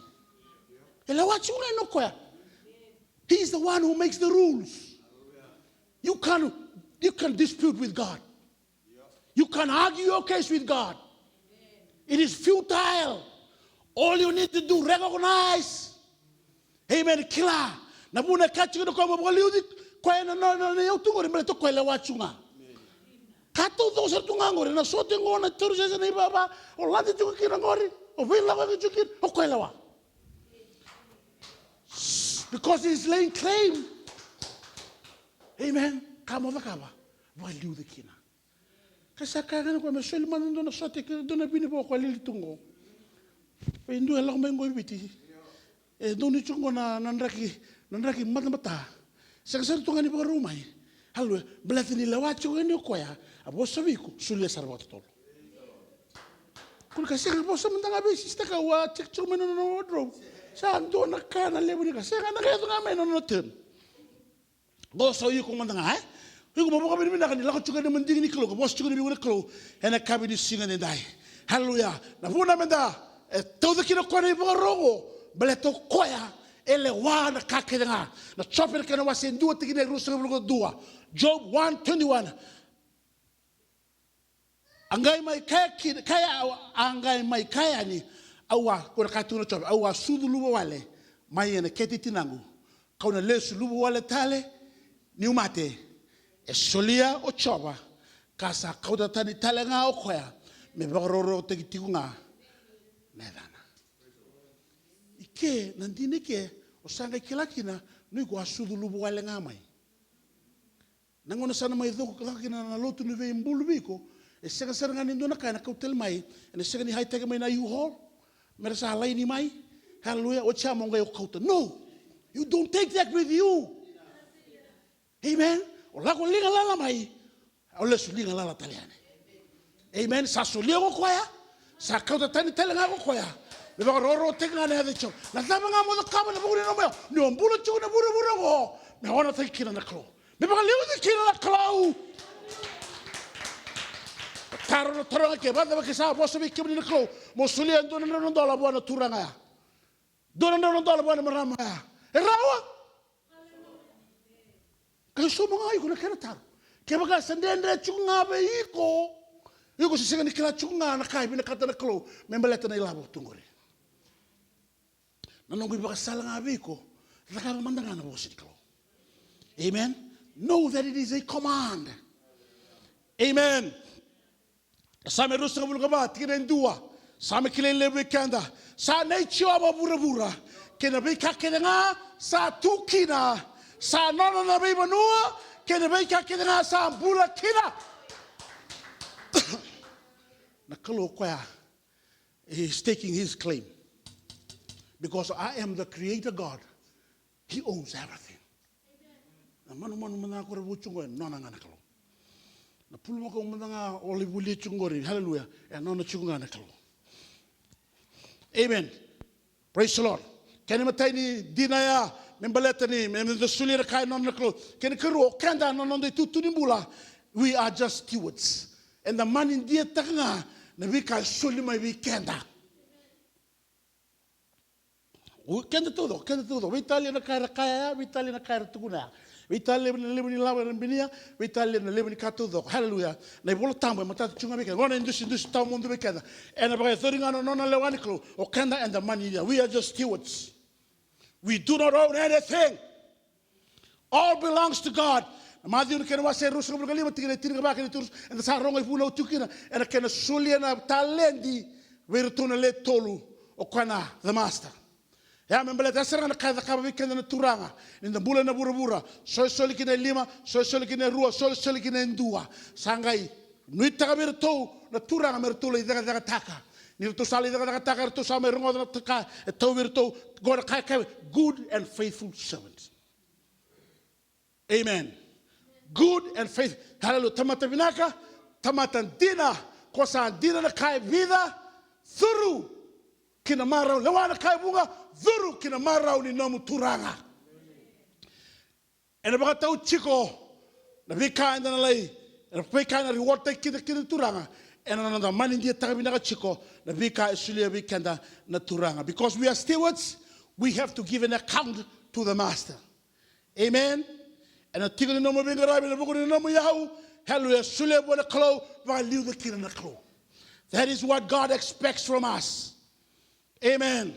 Ele wachunga no ko. He is the one who makes the rules. You can dispute with God. You can argue your case with God. It is futile. All you need to do, recognize. Amen. Kila. Na muna kachi ko mo boliudi ko no eu tu ngore mele to ko ele wachunga. Kato do ser tunga ngore na so tengo na toru se ni baba o lati tu kina ngore o vila ko chukin o ko ele wa. Because he's laying claim. Amen. Kama vakaba. Waliu the kina. Kasa kagana ko me solman ndo na sote ke do na bini bo ko lili tungo. Pe ndu ela ko mengo biti. E do ni chungo na nandaki mata. Sekasar tunga ni bo rumai. Hallo, blatini lawacho ni ko ya. Abo sabiku sulle sarwat tol. Kul kasi ka bo sa mandanga be sista ka wa check chumeno no wardrobe. Santo na kana lebu ni kasi kana kaya tunga meno no turn. Go so you kung mandanga eh? Yung mo kami ni nakani lako chuka ni manding ni klo, boss chuka ni biwala klo, ena kabi ni singa ni dai. Hallelujah. Na puna menda todo kino kwa ni borongo, baleto koya ele wa na kakenga. Na chopper kana wasen dua tigine rusa ko dua. Job 1:21. Angai mai kaya angai mai kaya ni awa kura katuna chop awa sudu lubo wale mai ena keti tinangu kauna lesu lubo wale tale ni umate e solia o choba kasa kauda tani tale nga o khoya me bagororo te tikunga medana ike nandine ke o sanga kilakina ni go sudu lubo wale nga mai nangona sana mai do kilakina na lotu ni ve mbulu biko e sega seranga ni ndona kana kautel mai e sega ni haitega mai na U-Haul merasa halai ni mai. Hallelujah. Ocha monga yo kauta. No. You don't take that with you. Amen. O lago linga lala mai. O lesu linga lala taliane. Amen. Sa solia ko koya. Sa kauta tani telenga ko koya. Me ba roro tenga na de cho. Na tama nga mo kama na buri no mo. Ni ombulo chu na buru go. Me ona tai kina na klo. Me ba liu de kina na klo. Taro taro ke banda ke sa boso bi kibni klo mo sulia ndo no dola bona turanga ya do no dola bona marama ya rawa Kaya so mga iko na kena taro. Kaya baga sandendre chunga nga ba iko. Iko sisinga ni kila chunga na kai binakata na klo. Membaleta na ilabo tungori. Nanonggo baga sala nga ba iko. Nakaba mandanga na bosi di klo. Amen. Know that it is a command. Amen. Same rusa ka bulga ba tigina ndua. Same kilele bekanda. Sa nature aba bura-bura. Kena bika kena nga sa tukina. Sa nono na bai manua. Kena bika kena nga sa bula kina. Nakalo kwaya. He's taking his claim. Because I am the creator God. He owns everything. Na manu mana ko rebu chungo nona nga nakalo. Na pulu ko mana nga oli buli chungo ri. Hallelujah. E nona chungo nga nakalo. Amen. Praise the Lord. Kani matai ni dinaya membaleta ni memendosuli rakai nona nakalo. Kani kero kanda nona de tutuni bula. We are just stewards. And the man in dia tanga na bika suli mai bikenda. Kenda todo. Vitali na kaya kaya, vitali na kaya tukuna. Vitali na lebo ni lawa na binia, vitali na lebo ni katudo. Hallelujah. Na ibolo tambo matata chunga bika. Ngona indusi tamu mundu bikenda. And about 30 ngano nona lewani klo. Okenda and the money there. We are just stewards. We do not own anything. All belongs to God. Matthew kena wase rusa ko bulgali matigina tiri ba kena turus and sa rongo ifuna tukina and kena sulia na talendi vertuna le tolu okana the master. Ya membele tasara na kada kaba kena na turanga in the bula na bura so kina lima so kina rua so kina ndua sangai nuita ka verto na turanga mertula idaga taka ni to sali daga taka to sa merongo na taka to verto God ka good and faithful servant. Amen. Good and faithful. Hallelujah. Tamata binaka, tamatan dina, kosa dina na kai vida, thuru kinamarau, lewana kai bunga, thuru kinamarau ni nomu turanga. E na baka tau chiko, na bika enda na lai, na bika na reward te kita turanga, e na nanda mani dia taka binaka chiko, na bika isulia bikenda na turanga. Because we are stewards, we have to give an account to the master. Amen. And a tickle no more being arriving in the no more yahu. Hallelujah. Sule bona klo, value the kid in the klo. That is what God expects from us. Amen.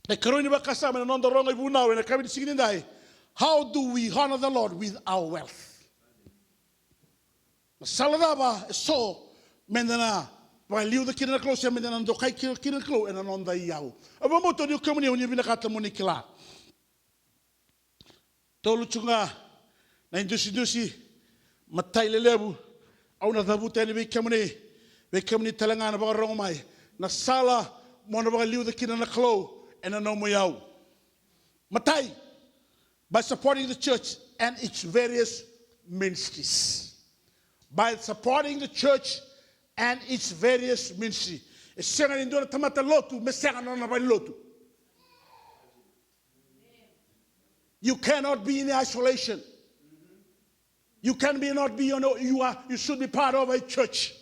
The Karoni Bakasam and on the wrong now and a coming singing die. How do we honor the Lord with our wealth? Saladaba so mendana value the kid in the close and then do kai kid in the klo and on the yahu. A momoto you come in when you've been a catamonicula. Tolu chunga na indusi matai lelebu au na thabu tele be kamni talanga na ba rongmai na sala mo na ba liu the kina na klo and na no mo yau matai by supporting the church and its various ministries, by supporting the church and its various ministries. Senga ndona tamata lotu mesenga na ba lotu. You cannot be in isolation. You can be not be, you should be part of a church.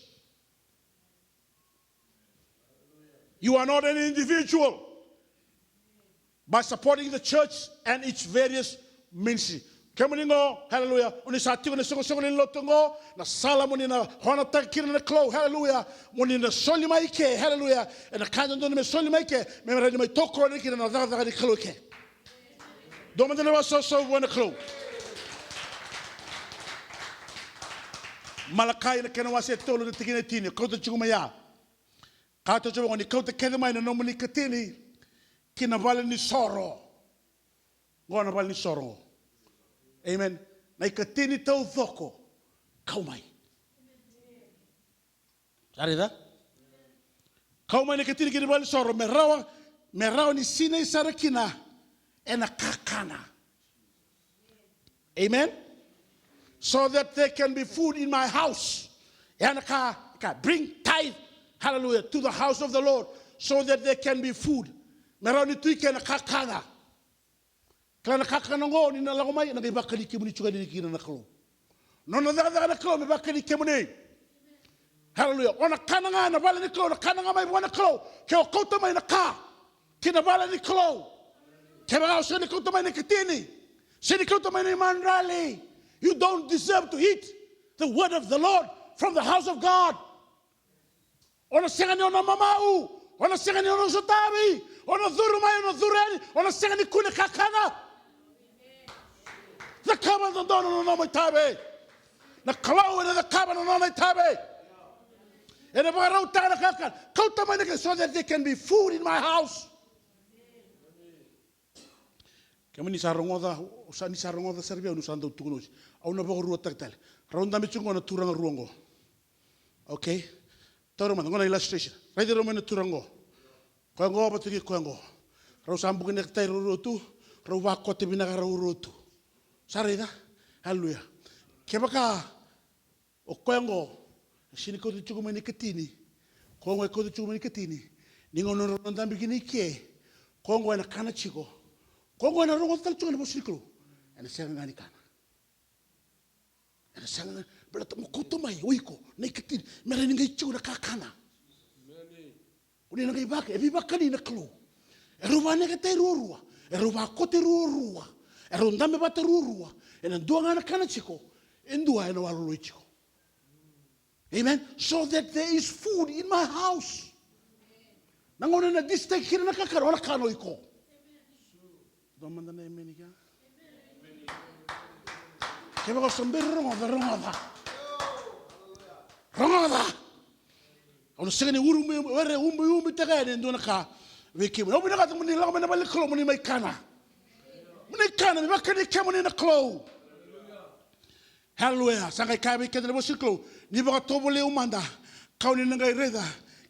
You are not an individual. By supporting the church and its various ministries. Kemuningo, hallelujah. Unisati unisongo ni lotongo na sala muni na hona takira na klo, hallelujah. Muni na soli maike, hallelujah. And the kind of me soli maike, me me toko ni kina na daga ni klo ke. Domandana was so one clue. Malakai na kena wase tolo na tigina tini, kota chumaya. Kato chumo ni kota kena mai na nomuni katini, kina vale ni soro. Gona vale ni soro. Amen. Na ikatini tau thoko, kaumai. Sarida? Kaumai na katini kina vale soro, merawa ni sine sarakina. And a kakana. Amen. So that there can be food in my house. And bring tithe, hallelujah, to the house of the Lord. So that there can be food. Meroni tuike na kakana. Kala kakana ngo ni na lagomai na ibakali kimuni chuga ni kina na klo. No na daga na klo me bakali kimuni. Hallelujah. Ona kananga na bala ni klo na kananga mai wana klo. Ke okota mai na ka. Kina bala ni klo. Kaya so ni kuto mai ni kitini. Sinikauta mai mandrali. You don't deserve to eat the word of the Lord from the house of God. Ona sengani ona mamau. Ona sengani ona sotavi. Ona dhuru mai ona dhureni. Ona sengani kune kakana. The kaba no dono no mai tabe. Na kalau na the kaba no mai tabe. And if I wrote down a kakan, kauta mai so that there can be food in my house. Kami ni sarongoda, usani sarongoda serbia unusando tukunus. Au na bago ruwa taktal. Raunda michungo na turanga ruango. Okay? Taro man, ngona illustration. Right there na turango. Koango ba tuki koango. Rau sambu kene ktai rurutu, rau wako te binaga rurutu. Sarida? Hallelujah. Kebaka o koango sini ko tuku mani katini. Koango ko tuku mani katini. Ningo no ronda bikini ke. Koango na kana chiko. Koango na rongo tal tuku na bosiklo. Ana senga ngani kana. Ana senga berata mo kuto mai oiko na katini. Mera ninga chiko na kakana. Uni na ibaka e bibaka ni na klo. E ruwa ne ka te ruwa. E ruwa ko te ruwa. E ronda me ba te ruwa. E na dua ngana kana chiko. Endua e na walolo chiko. Amen. So that there is food in my house. Nangona na distek kira na kakaro na kano iko. Domanda na amen ika. Kaya ko sambil rongoda. Ono segani urumi were umbi tagane ndona ka wiki. Obi na ka muni la mena balik klo muni mai kana. Muni kana mi bakani kemuni na klo. Hallelujah. Sangai kabi kedele bosiklo. Ni baka tobole umanda. Kau ni nangai reda.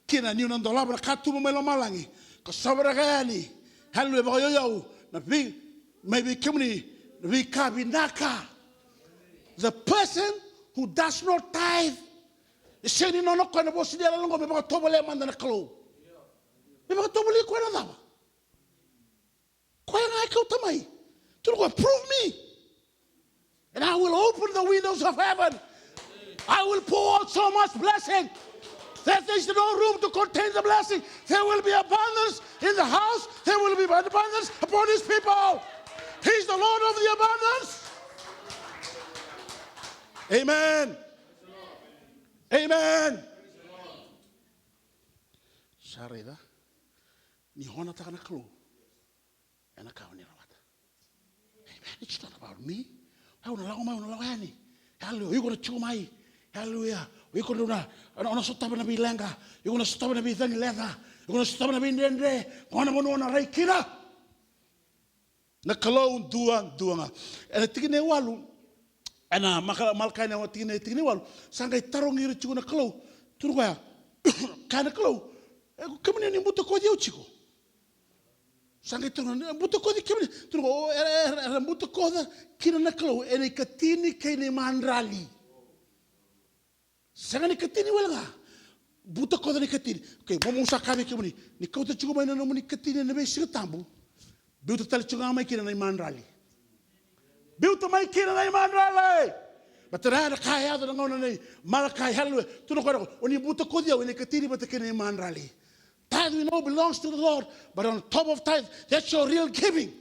Kina ni unando labra katu melo malangi. Ko sobra gani. Hallelujah. Baka yoyo. Na bi maybe kemuni bi kabi naka. The person who does not tithe. Seni no ko na bosi dia longo be baka tobole manda na klo. Be baka tobole ko na dawa. Ko nga ka utamai. Tu ko prove me. And I will open the windows of heaven. I will pour out so much blessing that there is no room to contain the blessing. There will be abundance in the house. There will be abundance upon his people. He's the Lord of the abundance. Amen. Amen. Sarida, ni hona takana klo, ena kauni rawata. Amen. It's not about me. Hallelujah. You're going to chew my. Hallelujah. You're going to stop and be langa. You're going to stop and be thing leather. You're going to stop and be dendre. One on a right kira. Na kalon duanga. And a tigine walu. And a malkaina wa tigine walu. Sangai tarong iri chuna kalo. Turwa. Kana kalo. Come in buto ko dio chico. Sangai turun buto ko di kemini. Turwa era buto ko da kina na kalo ene katini kene mandrali. Sangai katini wala. Buto ko da ni katini. Okay, mo sa kami kemini. Ni ko ta chico mai na mo ni katini na be sigatambu. Buto tal chico mai kina na mandrali. Buto mai kina na mandrali. Batara na kaya da ngona nei malakai halu. Tuno ko oni buto ko dia ene katini bata kene mandrali. Tithe we know belongs to the Lord, but on top of tithe, that's your real giving.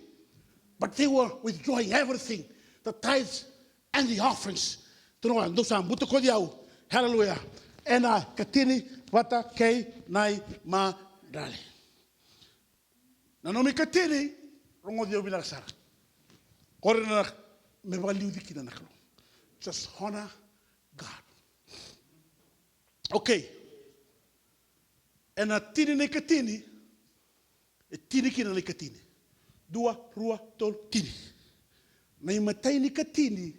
But they were withdrawing everything, the tithes and the offerings. Hallelujah. And katini wata kei nai ma dale. Nanomi katini rongo dio bilaksara. Korena me baliu dikina naklo. Just honor God. Okay. En a tini ne katini, e tini kina ne katini. Dua, rua, tol, tini. Nei matai ni katini,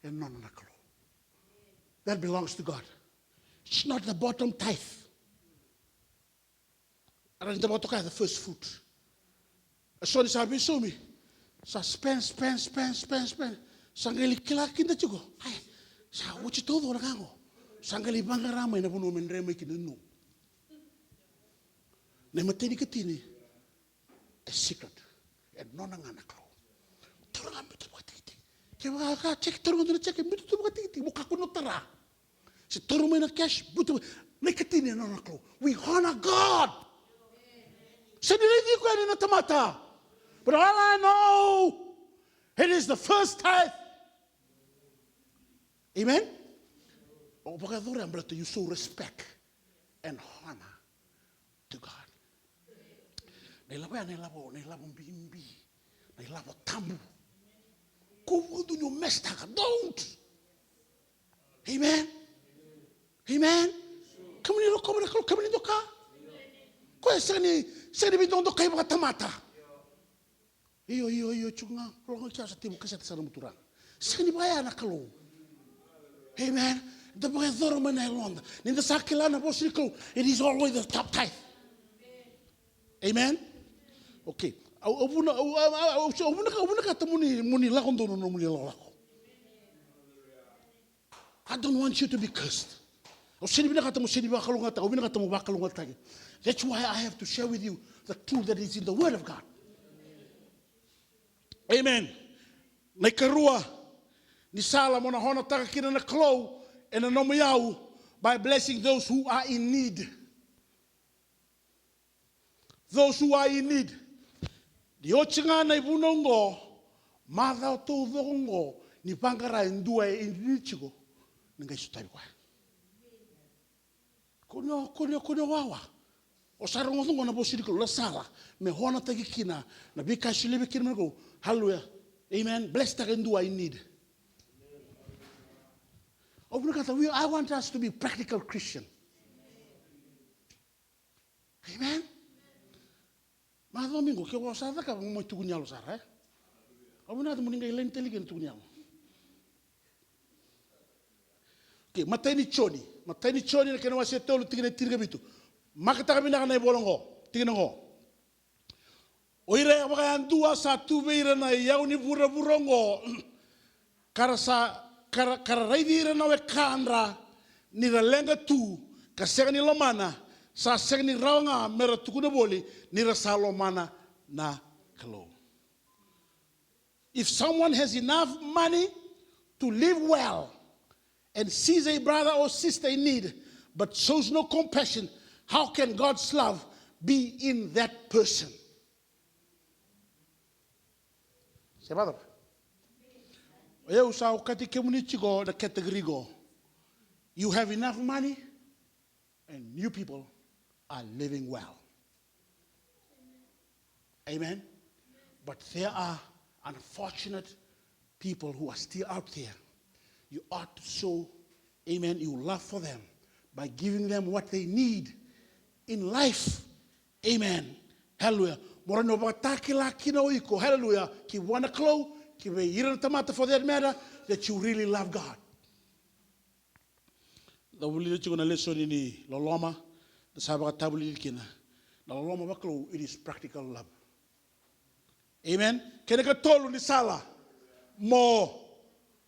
e nona nakalo. That belongs to God. It's not the bottom tithe. Aran the bottom the first fruit. So ni sabi so mi, sa spend. Sangali kilaki na chugo. Ay, sa uchi todo na kango. Sangali bangarama ina puno menreme kinunu. Ne mateni katini a secret and nona ngana klo turanga mitu bakati ke ka check turanga na check mitu bakati muka kuno tara se turuma na cash butu ne katini nona klo we honor God se ni ko ni na tamata but all I know It is the first tithe. Amen? O pagkadore ang blato, you show respect and honor to God. Nailabo bimbi. Nailabo tambu. Kumu dunyo mestaka. Don't. Amen? Amen? Kami nito ka? Kaya sani bidondo kayo mga tamata. Iyo, chunga. Kulong siya sa timu kasi sa namuturang. Sani ba yan nakalo? Amen? The boy thoro manelonda. Ninda sakila na po siko. It is always the top tithe. Amen? Okay. Ubuna ka muni lakon dono no muni lako. I don't want you to be cursed. That's why I have to share with you the truth that is in the Word of God. Amen. Nay karua ni sala mo na hona taka kina na klo and na nomayau by blessing those who are in need. Those who are in need. Di ochinga na ibunongo madha to dongo ni pangara indua indinichigo ninga sutai kwa. Kono wawa. O sarong ngo na bosiri ko la sala me hona tagi kina na bika shilebe kina go. Hallelujah. Amen. Blessed and do I need. I want us to be practical Christian. Amen. Ma domingo ke wa sa ka mo tugunyalo sara eh. Abuna to muninga ile intelligent tugunyalo. Okay, matani choni na kena wase tolu tigene tirga bitu. Makata kami na kanay bolongo, tigene ngo. Oire abaka andua sa tubeira na yauni burongo. Kara raidira na we kandra ni lenga tu kasega ni lomana sa sega ni rawnga mera tukuna boli ni salomana na kalo. If someone has enough money to live well and sees a brother or sister in need but shows no compassion, how can God's love be in that person? Sebab you have enough money and you people are living well. Amen. But there are unfortunate people who are still out there. You ought to show, amen, your love for them by giving them what they need in life. Amen. Hallelujah. Morano batakila kino iko. Hallelujah. Ki wana klo. For that matter, that you really love God. The wuli that you're going to listen in Loloma, the Sabbath tabuli kina. The Loloma baklo, it is practical love. Amen. Keneka tolu ni sala mo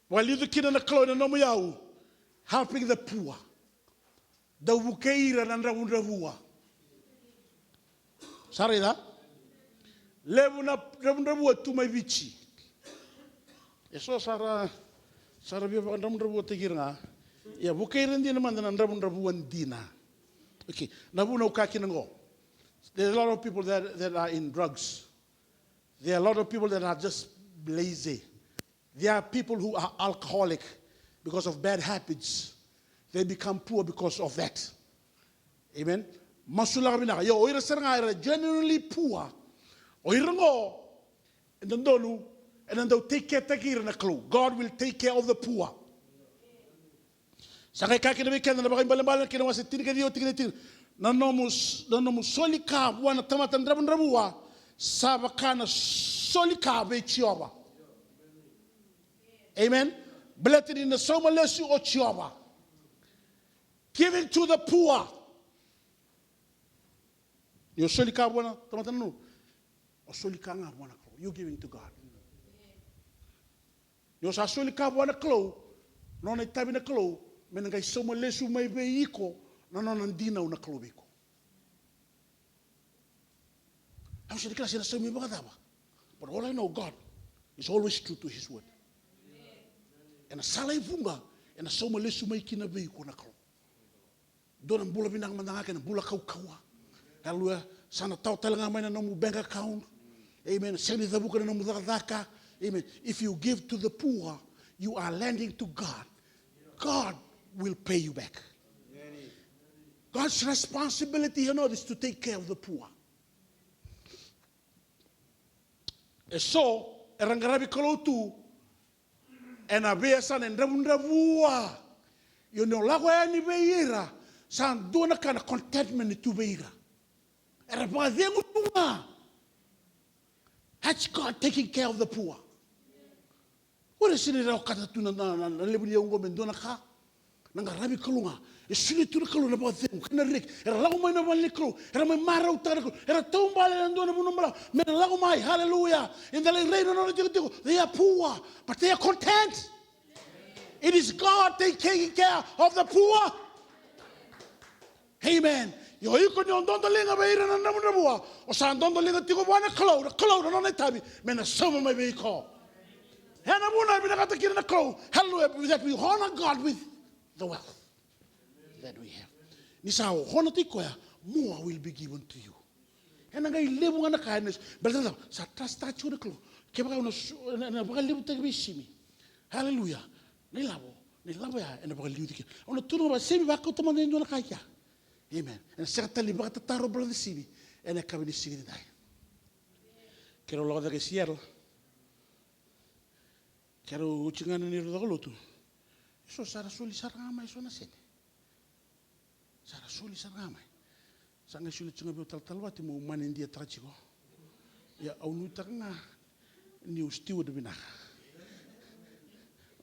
while you kina na klo na nomu helping the poor. The wukeira na ndravundravua. Sorry that. Levu na ndravundravua tumai vichi. Eso sara bia ndravundravua tegiranga. Ya wukeira ndina mandana ndravundravua ndina. Okay. Nabuna ukakina ngo. There's a lot of people that are in drugs. There are a lot of people that are just lazy. There are people who are alcoholic because of bad habits. They become poor because of that. Amen. Masula kabina yo oira seranga ira genuinely poor. Oira ngo and then they'll take care na klo. God will take care of the poor. Saka kakina bekenda na bakay balambalan kina wasa tinika dio tigina. Nanomus solika wana tamata ndrabua sabakana solika be chioba. Amen. Blessed in the somalesu o chioba. Giving to the poor. You solika wana tamata no. O solika nga wana klo. You giving to God. You sa solika wana klo. No na tabi na klo. Menengai somalesu mai be iko. No, nandina una klobiko. I'm sure the class is saying, but all I know, God is always true to His word. And a salay funga, and a soma lesu may kina veiko na klo. Don't bula binang mandanga and bula kaukawa. Hallelujah. Sana tau talanga may na nomu bank account. Amen. Send the book and nomu daka. Amen. If you give to the poor, you are lending to God. God will pay you back. God's responsibility, is to take care of the poor. And so, erangarabi kalotu, and abesan and rabundavua, lagwa ni beira, san dona kana contentment to beira. That's God taking care of the poor. What is it that katatuna na lebuni ungo mendona ka? Nanga rabi kalunga. Isuli tu kalunga ba them kana rik. Era lago mai na wali kalo. Era mai mara utara kalo. Era tombale ndona bunumbala. Me lago mai. Hallelujah. In the reino no tigo. They are poor, but they are content. It is God taking care of the poor. Amen. Yo iko ni ondondo lenga beira na namu bua. O sa ondondo lenga tigo bwana kalo no na tabi. Me na sama mai be ko. Hallelujah, that we honor God with the wealth that we have. Nisa honor tikoya, more will be given to you. And I live on the kindness, but sa trust you the clo. Kebra na baka live take be shimi. Hallelujah. Ni labo ya and baka live take. On the tuno ba semi ba ko tomande ndo na kaya. Amen. And certainly baka taro brother simi and a kabini sigi dai. Kero lo da Seattle. Kero uchingana ni rodolotu. So sara suli sarama iso na sete. Sara suli sarama. Sanga suli chunga be talwati mo manindia trachigo. Ya aunu tanga ni ustiu de bina.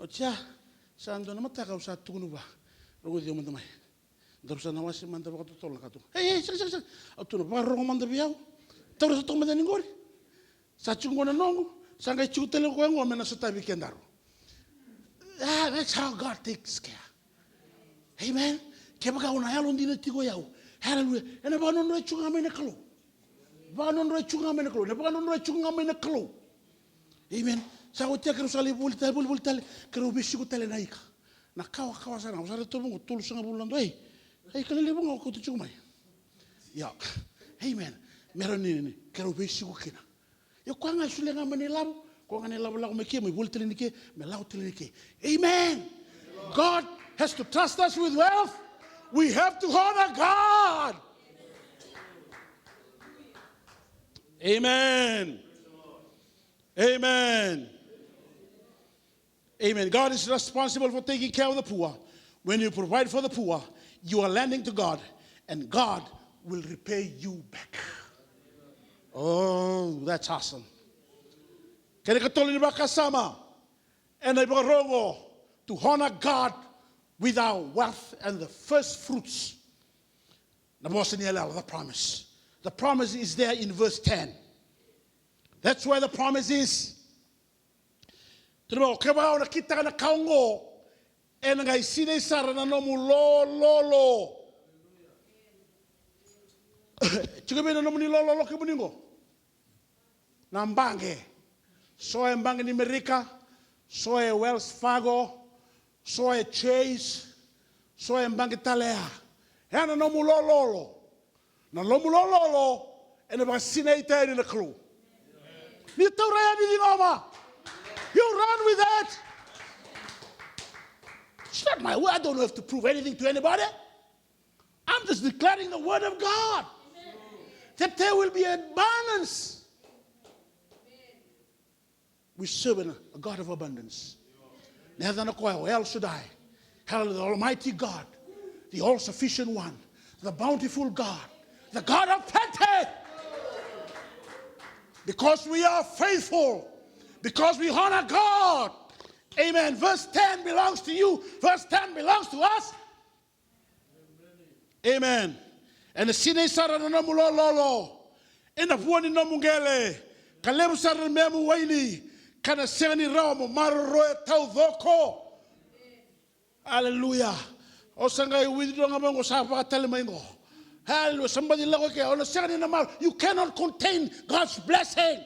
Ocha sando na mata ka sa tunu ba. Rogo de mandamai. Darsa na wasi manda ba to tola ka to. Hey, sa. Atunu ba rogo manda biao. Tawra sa tong mandani ngori. Sa chungona nongo. Sanga chutele ko ngo mena sota bikendaro. That's how God takes care. Amen. Kebaka una yalo ndine tigo yao. Hallelujah. Ena ba non chunga mena kalo. Ba non chunga mena kalo. Ne ba non chunga mena kalo. Amen. Sa o te kero sali bulta kero bishi ko tele naika. Na kawa sana. Usare to mo tulu sanga bulando ei. Ei kale le bonga ko to chumai. Ya. Amen. Meron ni kero bishi ko kina. Yo kwanga shule nga manilabu, kwanga nilabu la kumeke me bul telinike, me lau telinike. Amen. God has to trust us with wealth. We have to honor God. Amen. Amen. Amen. God is responsible for taking care of the poor. When you provide for the poor, you are lending to God, and God will repay you back. Oh, that's awesome. Kaya katulad ni ba kasama and ibarongo to honor God with our wealth and the first fruits. The promise. The promise is there in verse 10. That's where the promise is. Tunabaw kabaw nakita ka na kaungo and ngay sinay sara na nomu lolo. Chugabi na nomu ni lolo kibuningo. Nambange. Soy Bank in America, soy Wells Fargo, soy Chase, soy Bank Italia. Hana no mulolo. Na lo mulolo and about sinate in the crew. You run with that. It's not my word. I don't have to prove anything to anybody. I'm just declaring the word of God. That there will be a balance. We serve a God of abundance. El Shaddai, Hallelujah, the Almighty God, the all-sufficient one, the bountiful God, the God of plenty. Because we are faithful, because we honor God. Amen. Verse 10 belongs to you. Verse 10 belongs to us. Amen. And the sine sara na mulolo, and the puani na mungele, kalemu sara memu waili. Kana seni ramo marroe tau doko. Hallelujah. Osanga widro ngamongo sapa telemaingo. Hallelujah. Somebody look okay. On seni namal, you cannot contain God's blessing.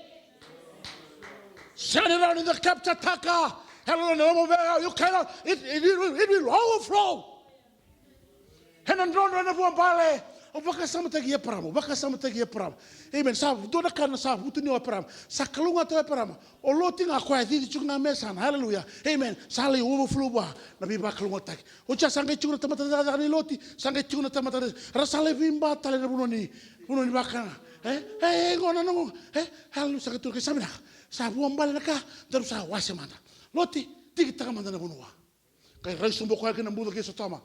Send it out in the Kaptataka. Hallelujah. You cannot. It will overflow. And on don't run of one bale. o baka sama tagi e parama, o baka sama tagi e parama. Amen. Sa dona kana sa butu ni o parama. Sa kalunga to e parama. O loti nga kwa di chunga mesa. Hallelujah. Amen. Sa le overflow ba na bi ba kalunga tagi. O cha sanga chunga tamata da ni loti, sanga chunga tamata ra sa le bimba tale na buno ni baka. Ngona no. Hallelujah sa tu ke samina. Sa buambal na ka, daru sa wase manda. Loti tiki taka manda na bunua. Kai raiso mo kwa kina muda ke sotama.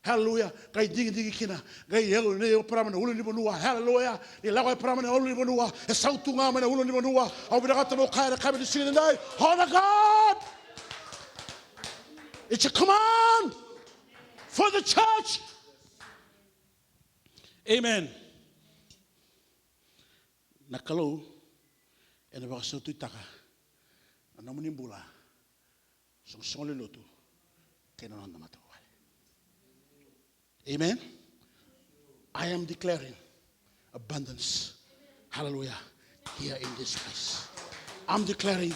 Hallelujah. Kai digi kina. Kai yelo ne o parama na ulu ni bonua. Hallelujah. Ni lawa e parama na ulu ni bonua. E sautu nga na ulu ni bonua. Au bina kata mo kaya na kaya ni sini nai. Honor God. It's a command for the church. Amen. Nakalo e na baka sautu itaka. Na namuni mbula. Song le lotu. Kena nanda mata. Amen. I am declaring abundance. Hallelujah. Here in this place. I'm declaring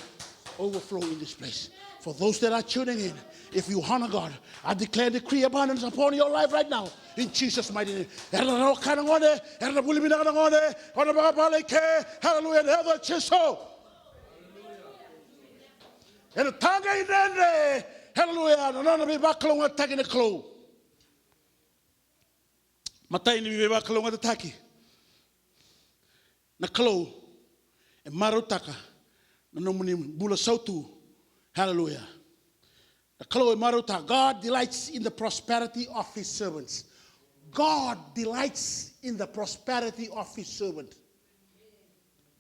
overflow in this place. For those that are tuning in, if you honor God, I declare decree abundance upon your life right now. In Jesus' mighty name. Hallelujah. Hallelujah. Matai ni beba kalonga te taki. Na kalo e marutaka na nomuni bula sautu. Hallelujah. Na kalo e marutaka. God delights in the prosperity of his servants. God delights in the prosperity of his servant.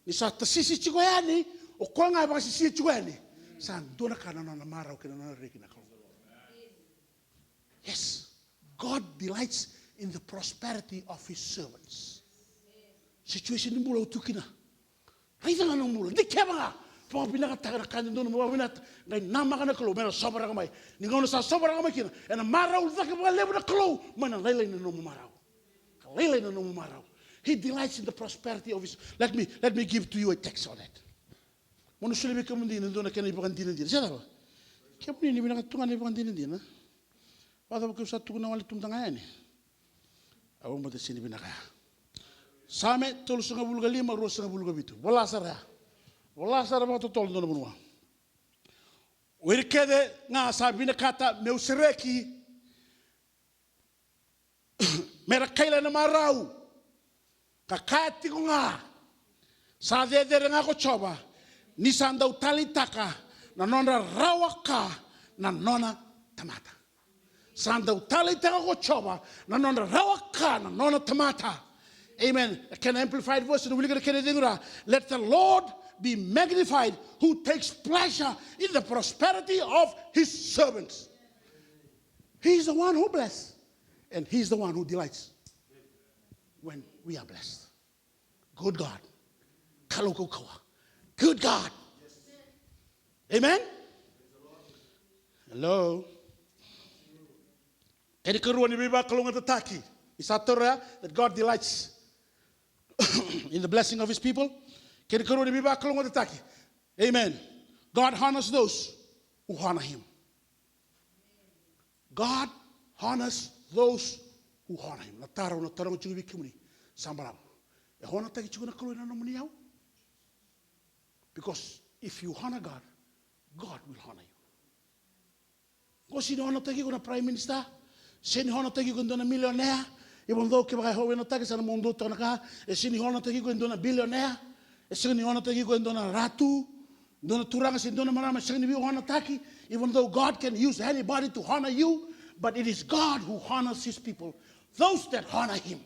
Ni sa tasisi chikoyani o konga ba sisi chikoyani. San dona kana na mara o kina na reki na kalo. Yes. God delights in the prosperity of his servants. Situation ni mula utukina. Raisa nga nang mula. Di kaya mga. Pag pinakataga na kanyan doon, mga winat, ngay nama ka na kalo, may sobra ka may. Ningaw na sa sobra ka may kina. E na maraw, zaka mga lebo na kalo. Man ang laylay na nung maraw. Laylay na nung maraw. He delights in the prosperity of his. Let me give to you a text on that. Muna sulibi ka mundi, nandun na kaya na ibakan din. Siya na ba? Kaya po nini, binakatungan na ibakan din. Bata ba kayo sa tukun na wala tumtangayan eh. Awang mata sini binaka. Same tol sunga bulga lima ro sunga bulga bitu. Wala sara ba to tol no bunwa. Wirkede nga sa binakata meu sereki. Mera kaila na marau. Kakati ko nga. Sa dedere nga ko choba. Ni sandau talitaka na nona rawaka na nona tamata. Sanda utali tanga ko choba na nona rawaka na nona tamata. Amen. Can I amplify the verse? Let the Lord be magnified who takes pleasure in the prosperity of his servants. He's the one who blesses. And he's the one who delights when we are blessed. Good God. Kalokokawa. Good God. Amen. Hello. That God delights in the blessing of his people. Amen. God honors those who honor him. God honors those who honor him. Because if you honor God, God will honor you. Go see the honor tagi ko na prime minister. Sini honor tagi ko na millionaire. Even though kaya ho na tagi sa mundo to na ka. Sini honor tagi ko na billionaire. Sini honor tagi ko na ratu. Dona turanga sin dona marama sini bi honor tagi. Even though God can use anybody to honor you, but it is God who honors his people. Those that honor him.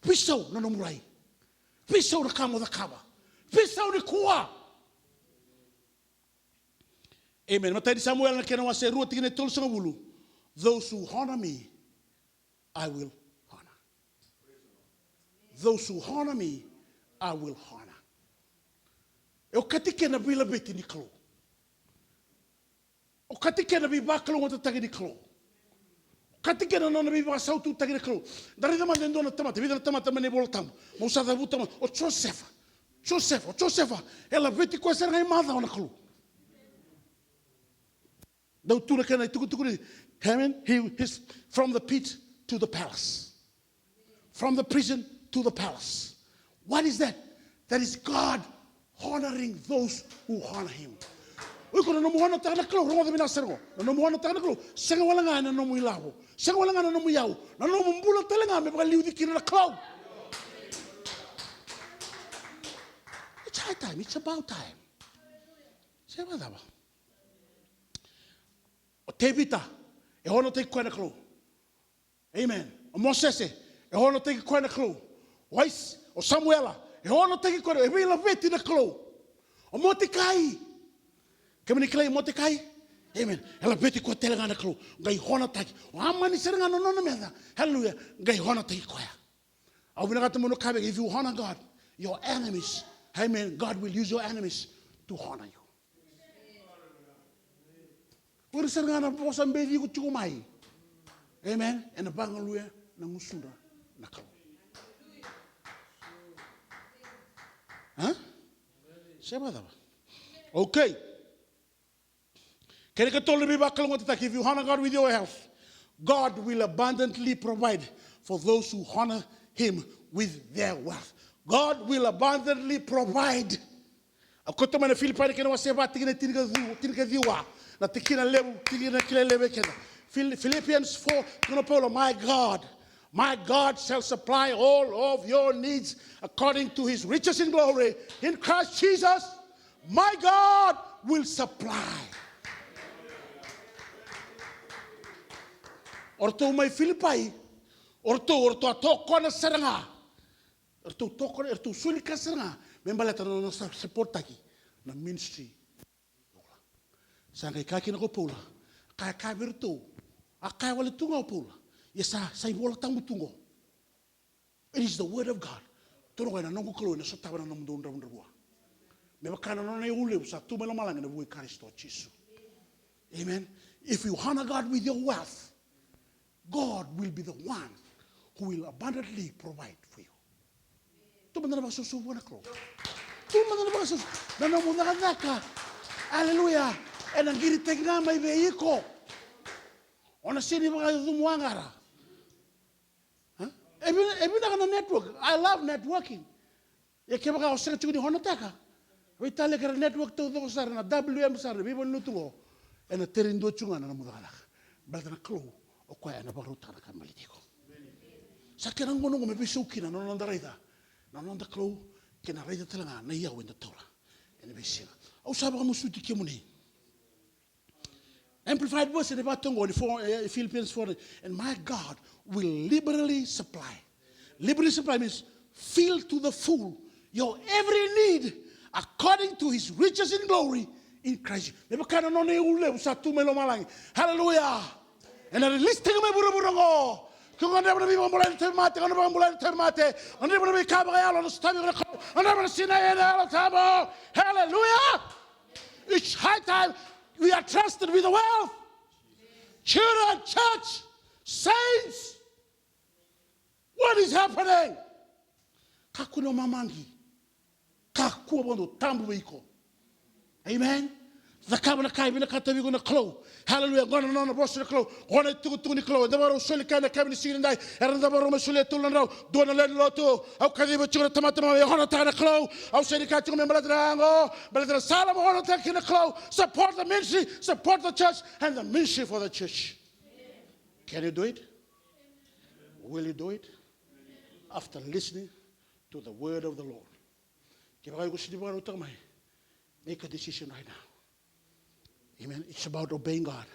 Piso na numurai. Piso na kamo da kaba. Piso ni kuwa. Amen. Matay di Samuel na kinawa sa ruwa tingin ito sa bulu. Those who honor me, I will honor. Those who honor me, I will honor. O katike na bila beti ni klo. O katike na biba klo ngota tagi ni klo. Katike na nona biba sautu tagi ni klo. Dari naman din doon na tamata. Vida na tamata mani boltam. Musa da buta o Josefa. Ela beti ko sa ngai mada ona klo. Daw tuna kana tuku heaven, he's from the pit to the palace. from the prison to the palace. What is that? That is God honoring those who honor him. Ui ko no mohana taka klo rongo de mina sergo. No mohana taka klo senga wala nga na no mu ilabo. Senga wala nga na no mu yau. Na no mbula telenga me ba liudi kina na klo. It's high time. It's about time. Se va dava. O Tevita e hono te koe na klo. Amen. O Mosese e hono te koe na klo. Wais o Samuela e hono te koe e vila veti na klo. O Mordecai kemani klei Mordecai. Amen. Ela beti ko telenga na klo. Ngai hona taki. O amani serenga no no meda. Hallelujah. Ngai hona taki koya. Au vina gata mono kabe if you honor God, your enemies, amen, God will use your enemies to honor you. Uri serenga na posa mbedi ko tuko mai. Amen. And the bangaluya na musunda na klo. Huh? Seba daba. Okay. If you honor God with your health, God will abundantly provide for those who honor him with their wealth. God will abundantly provide. Akoto mana Filipai kena waseba tingina tinga diwa na tikina lebu tingina kile lebe kena. Philippians 4 kuna Paulo, my God shall supply all of your needs according to his riches in glory in Christ Jesus. My God will supply. Orto mai Filipai, orto ato kona seranga, orto tokona orto sulika seranga, membaleta no support taki na ministry. Sangai kaki na ko Paula, kai virtu, akai wale tunga Paula, yesa sai bola tamu tungo. It is the word of God. Tono kai na nongo klo na sotaba na nomundo ndabua. Me bakana no na ule sa tu melo malanga na bui Kristo Jesus. Amen. If you honor God with your wealth, God will be the one who will abundantly provide for you. Tu mandana ba susu buona klo. Tu mandana ba susu. Na no munda naka. Hallelujah. E na ngiri tenga mai veiko. Ona sini ba zumuangara. Huh? Ebi na network. I love networking. E ke ba o sera chuni hono taka. We tale kara network to do sar na WM sar bi bon lutugo. E na terindo chunga na munda ala. Ba na klo. O koe ana baruta na kamali tiko. Sa kera ngono me bisu kina no nanda raida. Na nanda klo kena raida telanga na ia wenda tola. Ene bisia. Au saba mo suti ke muni. Amplified verse in about tongo Philippians 4 and my God will liberally supply. Liberally supply means fill to the full your every need according to his riches in glory in Christ. Nebakana no ne ule usatu melo malangi. Hallelujah. And at least take me buruburongo. Kung never be mulai termate, kung never mulai termate, kung never be kabaya on the stomach, kung never seen a table. Hallelujah! It's high time we are trusted with the wealth. Children, church, saints. What is happening? Kakuno mamangi, kakuwa bondo tambu wiko. Amen. Zakabana kai bina katabi guna klo. Hallelujah. Gona no boss na klo. Gona tu ni klo. Dabaro soli kana kabini sirindai. Eran dabaro masuli tulan raw. Dona len loto. Au kadiba chura tamata ma gona tana klo. Au serika chunga membaladrango. Baladra salam gona takina klo. Support the ministry, support the church and the ministry for the church. Can you do it? Will you do it? After listening to the word of the Lord. Make a decision right now. Amen. It's about obeying God.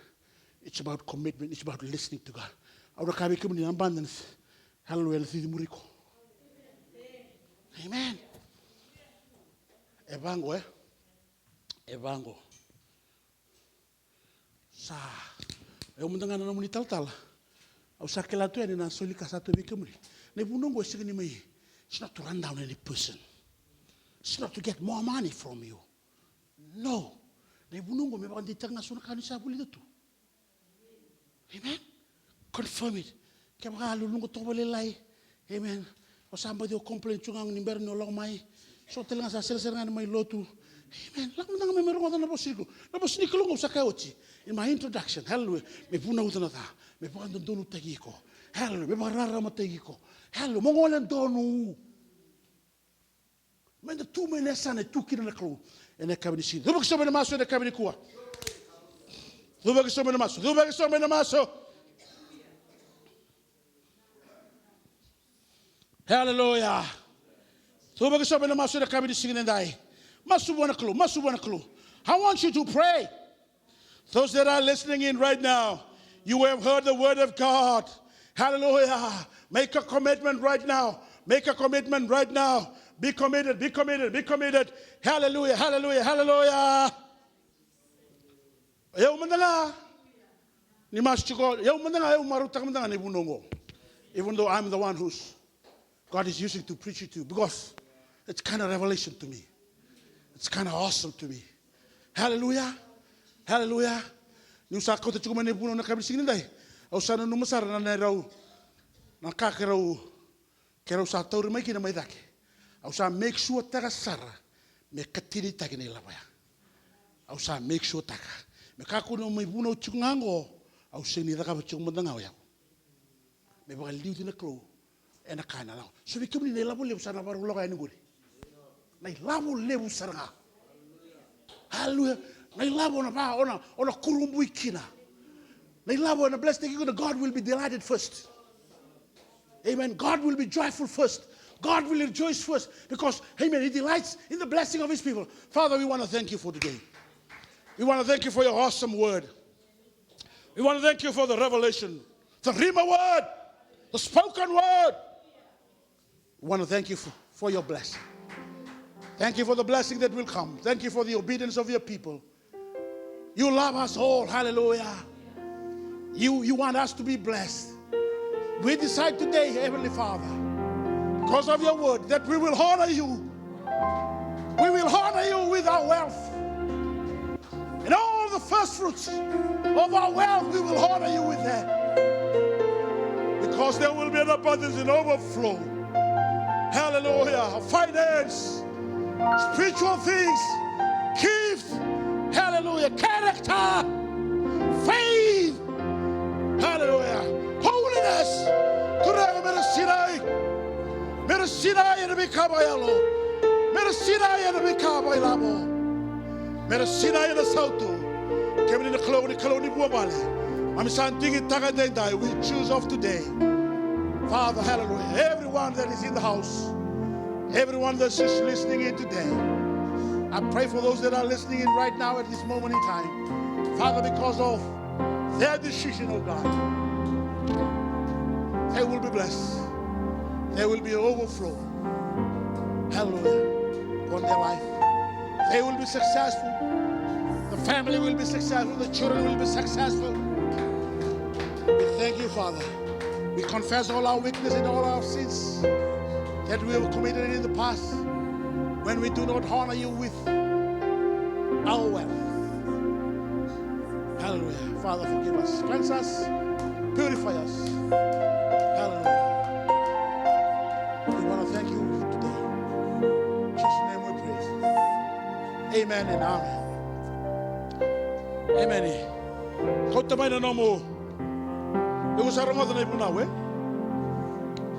It's about commitment. It's about listening to God. Abundance. Hallelujah. Amen. Evango, Evango. Sa. Eu mundanga na muni tal. Au sakela tu ene na soli kasatu bikumri. Ne bunongo signi mai. It's not to run down any person. It's not to get more money from you. No. Nebunungo me bakandi tanga suna kanisa bulida tu. Amen. Confirm it. Kaya lulungo to balilay. Amen. O somebody complain chungang nimber no long mai. So telang sa sel-selangan may lotu. Amen. Lakman nga may meron ko na bosigo. Na bosnikulong sa kaochi. In my introduction, hallelujah. May puna utan na ta. May pakandun tagi ko. Hallelujah. Be marara mategi ko. Hallelujah. Mongolan donu. Men de tu menesa ne tu kina na klo. Ene kabini si. Du bak so me maso ene kabini kuwa. Du bak so me maso. Du bak so me maso. Hallelujah. Du bak so me maso ene kabini si nendai. Masu wana klo. Masu wana klo. I want you to pray. Those that are listening in right now, you have heard the word of God. Hallelujah. Make a commitment right now. Make a commitment right now. Be committed, be committed, be committed. Hallelujah, hallelujah, hallelujah. Yaw mandanga. Ni maschiko. Yaw mandanga, yaw marutak mandanga ni bunongo. Even though I'm the one who's God is using to preach it to, because it's kind of revelation to me. It's kind of awesome to me. Hallelujah. Hallelujah. Ni usa ko te chukuma ni buno na kabising nindai. Au sana numasara na rau. Na kakerau. Kerau sa tauri mai kina mai dake. Au sa make sure taka sara. Me katiri take ni labaya. Au sa make sure taka. Me kakuno mai buno chukungango. Au se ni daka chukuma danga ya. Me ba liu tina klo. Ena kana lao. So we kumi ni labo lebu sana baru loka ni guri. Nai labo lebu saranga. Hallelujah. Nai labo na pa ona kurumbu ikina. Nai labo na bless the God will be delighted first. Amen. God will be joyful first. God will rejoice first because, amen, He delights in the blessing of His people. Father, we want to thank You for today. We want to thank You for Your awesome word. We want to thank You for the revelation, the Rhema word, the spoken word. We want to thank You for Your blessing. Thank You for the blessing that will come. Thank You for the obedience of Your people. You love us all. Hallelujah. You want us to be blessed. We decide today, Heavenly Father, because of Your word, that we will honor You. We will honor You with our wealth. And all the first fruits of our wealth, we will honor You with that. Because there will be an abundance and overflow. Hallelujah. Finance, spiritual things, gift, hallelujah, character, faith, hallelujah. Holiness. Turega mera sinai. Mera sinai na bikabayalo. Mera sinai na bikabaylamo. Mera sinai na sautu. Kemi na kaloni buamale. Mami santingi taga dendai. We choose off today. Father, hallelujah. Everyone that is in the house, everyone that's just listening in today, I pray for those that are listening in right now at this moment in time. Father, because of their decision, oh God, they will be blessed. There will be an overflow. Hallelujah. Upon their life. They will be successful. The family will be successful. The children will be successful. We thank You, Father. We confess all our weakness and all our sins that we have committed in the past when we do not honor You with our wealth. Hallelujah. Father, forgive us. Cleanse us. Purify us. Hallelujah. We want to thank You today. In Jesus' name we praise. Amen and amen. Amen. Kota mai na nomo. Ego sarunga na ibu nawe.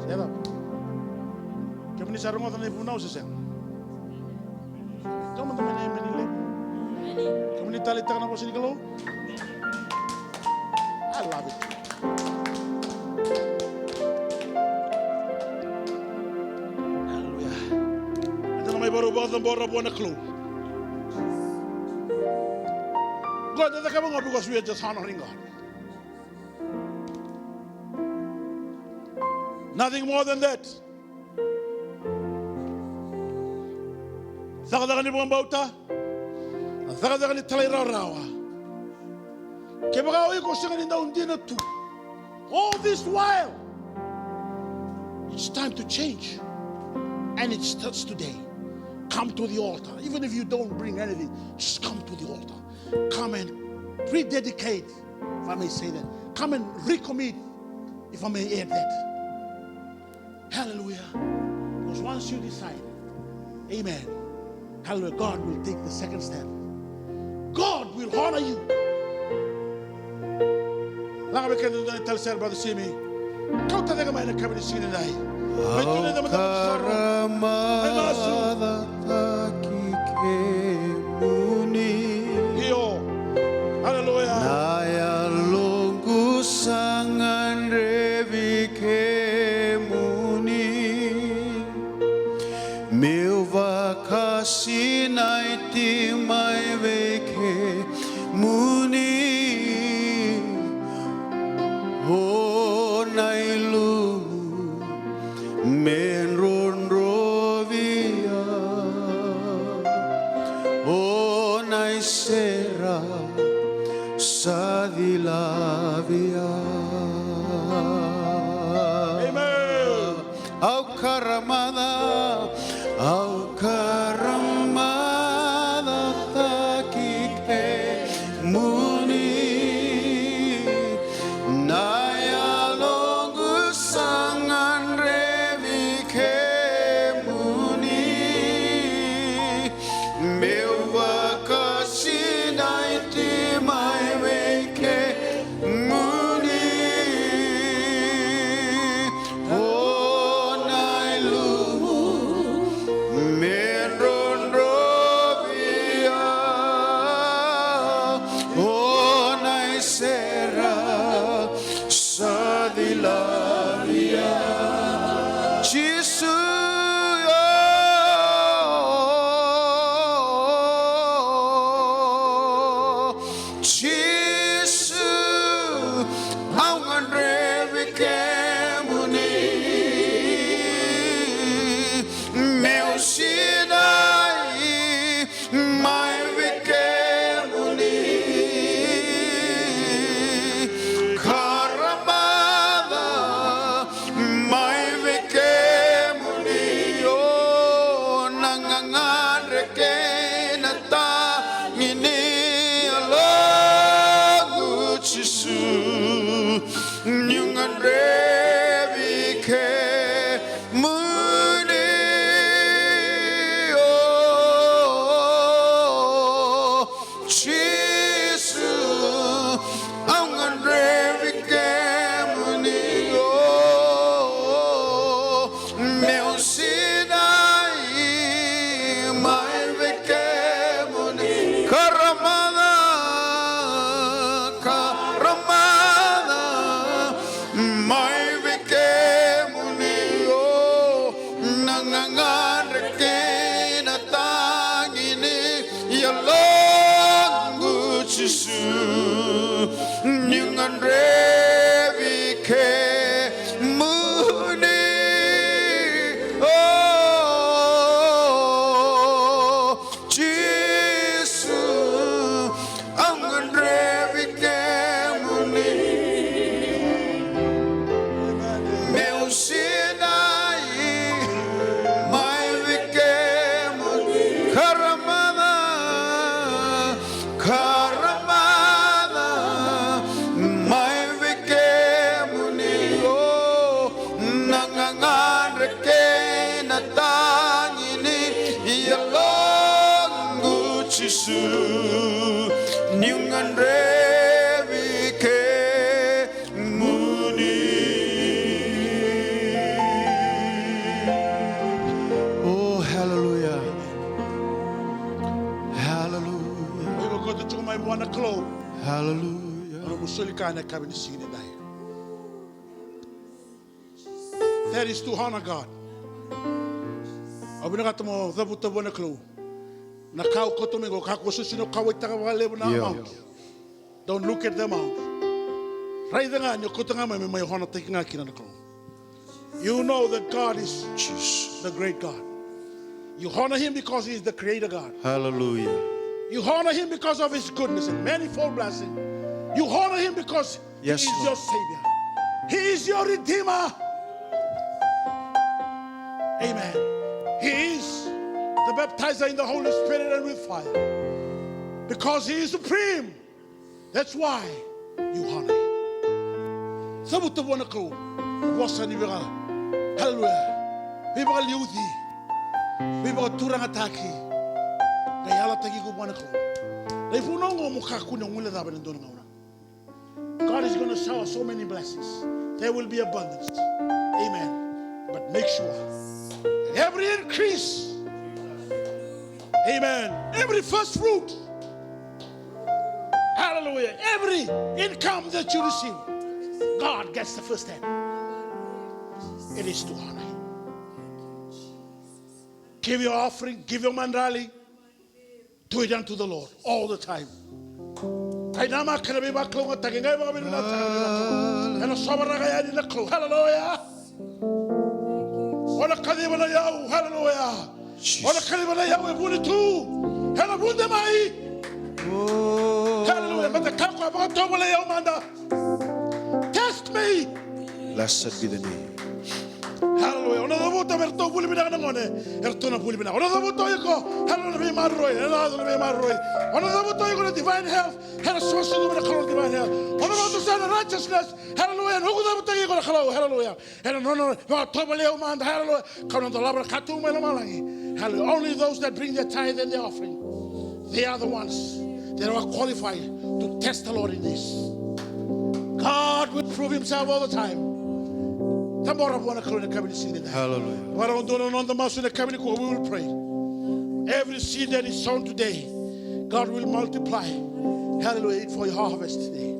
Siapa? Kami ni sarunga na ibu nawe seseng. Teman-teman yang menilai. Kami ni tali tangan apa sini kalau? I love it. May baru-baru ng buwan na clue. God, that's coming up because we are just honoring God. Nothing more than that. Saka-saka ni buwan bauta. Saka-saka ni talay rawa. Kaya baka ko siya kanina undi na to. All this while, it's time to change. And it starts today. Come to the altar. Even if you don't bring anything, just come to the altar. Come and rededicate, if I may say that. Come and recommit, if I may add that. Hallelujah. Because once you decide, amen, hallelujah, God will take the second step. God will honor you. Like I can tell Brother Simi, Kau tanga mai na kabini sini dai. Mai tu na mata soro. Mai masu. Iyo. Hallelujah. Naya lungu sangan revi ke muni Milva kasi naiti mai veke muni O nailu menron rovia O naisera Sadilavia. Amen. Au karamada takike muni naya longu sangan revike muni mewa kasinaiti mai veke muni o nailumu menron rovia o naisera sadilavia Jesus Jesus, I'm gonna muni, meu sinai, mai muni, karamada, mai muni, oh nangangan reke nata ini Jisu nyungan revi ke muni oh Jisu angan revi ke muni oh meu sinai mai veke muni karamada mai veke muni o nangangan reke na tangini ya longu Jisu nyungan revi ke muni oh Jisu angan revi ke muni meu sinai mai veke muni karamada mai veke muni oh nangangan reke na tangini ya longu Jisu nyungan revi ke oh, hallelujah. Hallelujah. We will go to my one close. Hallelujah. Musulikana kabini sini dai. That is to honor God. Abina katamo zabuta bona close. Na kau koto mengo kako susino kau itaka wale na amount. Don't look at the amount. Raida nga nyo koto nga may honor taking nga kina na close. You know that God is Jesus. the great God. You honor Him because He is the Creator God. Hallelujah. You honor Him because of His goodness and manifold blessing. You honor Him because Yes, He is Lord. your Savior. He is your Redeemer. Amen. He is the baptizer in the Holy Spirit and with fire. Because He is supreme. That's why you honor Him. Sabuta bona ko. Wasa ni bega. Hallelujah. Biba liuti. Biba turang ataki. Kaya ala tagi ko bona ko. Dai funongo mukha ko nang wala daban ndon ngauna. God is going to shower so many blessings. There will be abundance. Amen. But make sure every increase, amen, every first fruit, hallelujah, every income that you receive, God gets the first hand. It is to honor Him. Give your offering, give your mandali. Do it unto the Lord all the time. Hallelujah. Ona kalibana yau, hallelujah. Ona kalibana yau ebunitu, hallelujah mai. Hallelujah. But the kakwa bakatobole yau manda. Test me. Blessed be the name. Hallelujah. Ona davuta verto buli bina ngone. Ertona buli bina. Ona davuta yako. Hallelujah. Be marroi. Hallelujah. Be marroi. Ona davuta yako divine health. Hallelujah. Source of the divine health. Ona davuta sana righteousness. Hallelujah. Nugu davuta yako khalo. Hallelujah. Hallelujah. No. Tobole yau manda. Hallelujah. Kono dalabra katu mela malangi. Hallelujah. Only those that bring their tithe and their offering, they are the ones that are qualified to test the Lord in this. God will prove Himself all the time. Hallelujah. We will pray. Every seed that is sown today, God will multiply. Hallelujah. For your harvest today.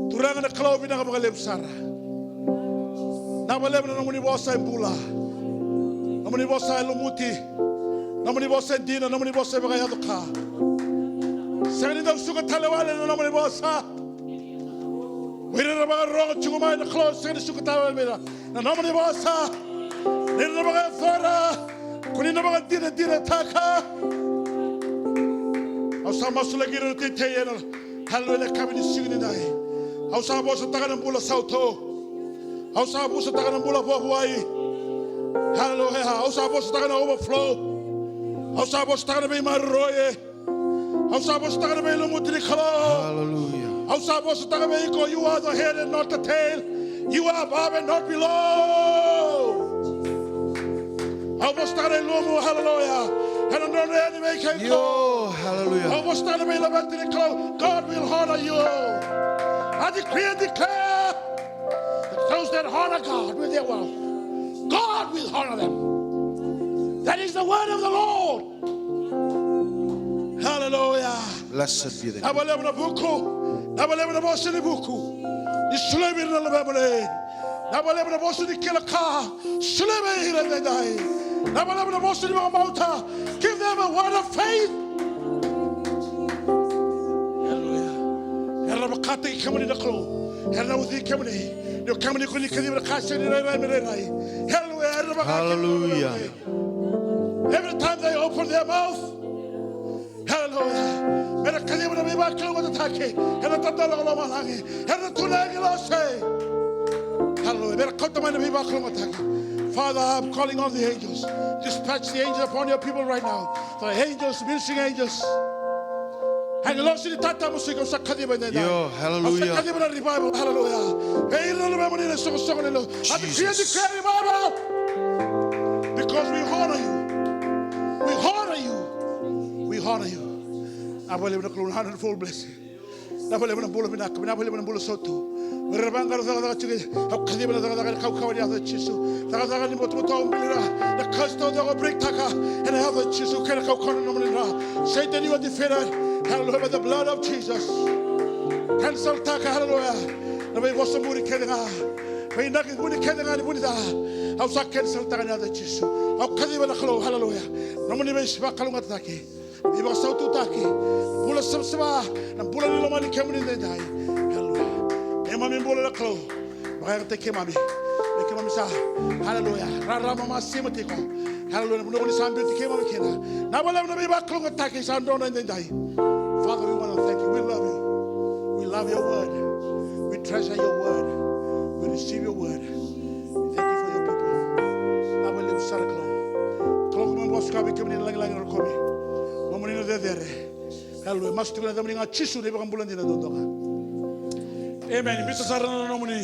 Turanga klobi na kabalem sara. Nabalem na namuni bosa imbula. Namuni bosa ilumuti. Namuni bosa dina. Namuni bosa bagayaduka. Sani dam suka talewale na namuni bosa. We're about to go to the close and the Sukatawala. And nobody was a little fora. Couldn't never did a taka. How some must like it to Taylor. Hallelujah, coming singing tonight. How some was a Taganambula Sauto. How some was a Taganambula Hawaii. Hallelujah, how some was Tagan overflow. How some was Tagan be my roye. How some was Tagan be Lumutri. Hallelujah. You are the head and not the tail. You are above and not below. Hallelujah. And I'm not anyway can go. Hallelujah. God will honor you. I decree and declare that those that honor God with their wealth, God will honor them. That is the word of the Lord. Hallelujah. Blessed be the name. Nabalebna bosi ni buku. Ni sulebe na lebele. Nabalebna bosi ni kilaka. Sulebe hira dai. Nabalebna bosi ni mauta. Give them a word of faith. Hallelujah. Hera bakati kamani naklo. Hera uthi kamani. No kamani kuni kadi bakasi ni rai mere rai. Hallelujah. Hallelujah. Every time they open their mouth. Hallelujah. Father, I'm calling on the angels. Dispatch the angels upon your people right now. The angels, ministering angels. Yo, hallelujah. Hallelujah. Jesus. Because we honor you. We honor you. We honor you. I believe in a 100-fold blessing. I believe in a bull of Minak. I believe in a bull of Soto. We're about to go to the Chisu. The custom of brick taka and other Chisu can go. Satan, you are defeated. Hallelujah, by the blood of Jesus. Cancel taka, hallelujah. The way was a moody Kenga. We knock it, Woody Kenga, and Buddha. How shall cancel taka Chisu? How can you hallelujah? No money may Shvakalmataki. We were so to Taki. Bula Samsama and Bula Lomani came in the day. Hallelujah. Emma Bula Clo. Where take him, Mammy. Make him, hallelujah. Ramama Simatiko. Hallelujah. No one is on beauty came on Kena. Now we'll never be back to attack his unknown and then die. Father, we want to thank you. We love you. We love your word. We treasure your word. We receive your word. We thank you for your people. Now we'll live Saraclo. Cloak was coming in like or coming. Hallelujah. Must do the Chisu, they were Amen. Mr. Sarana Nomini.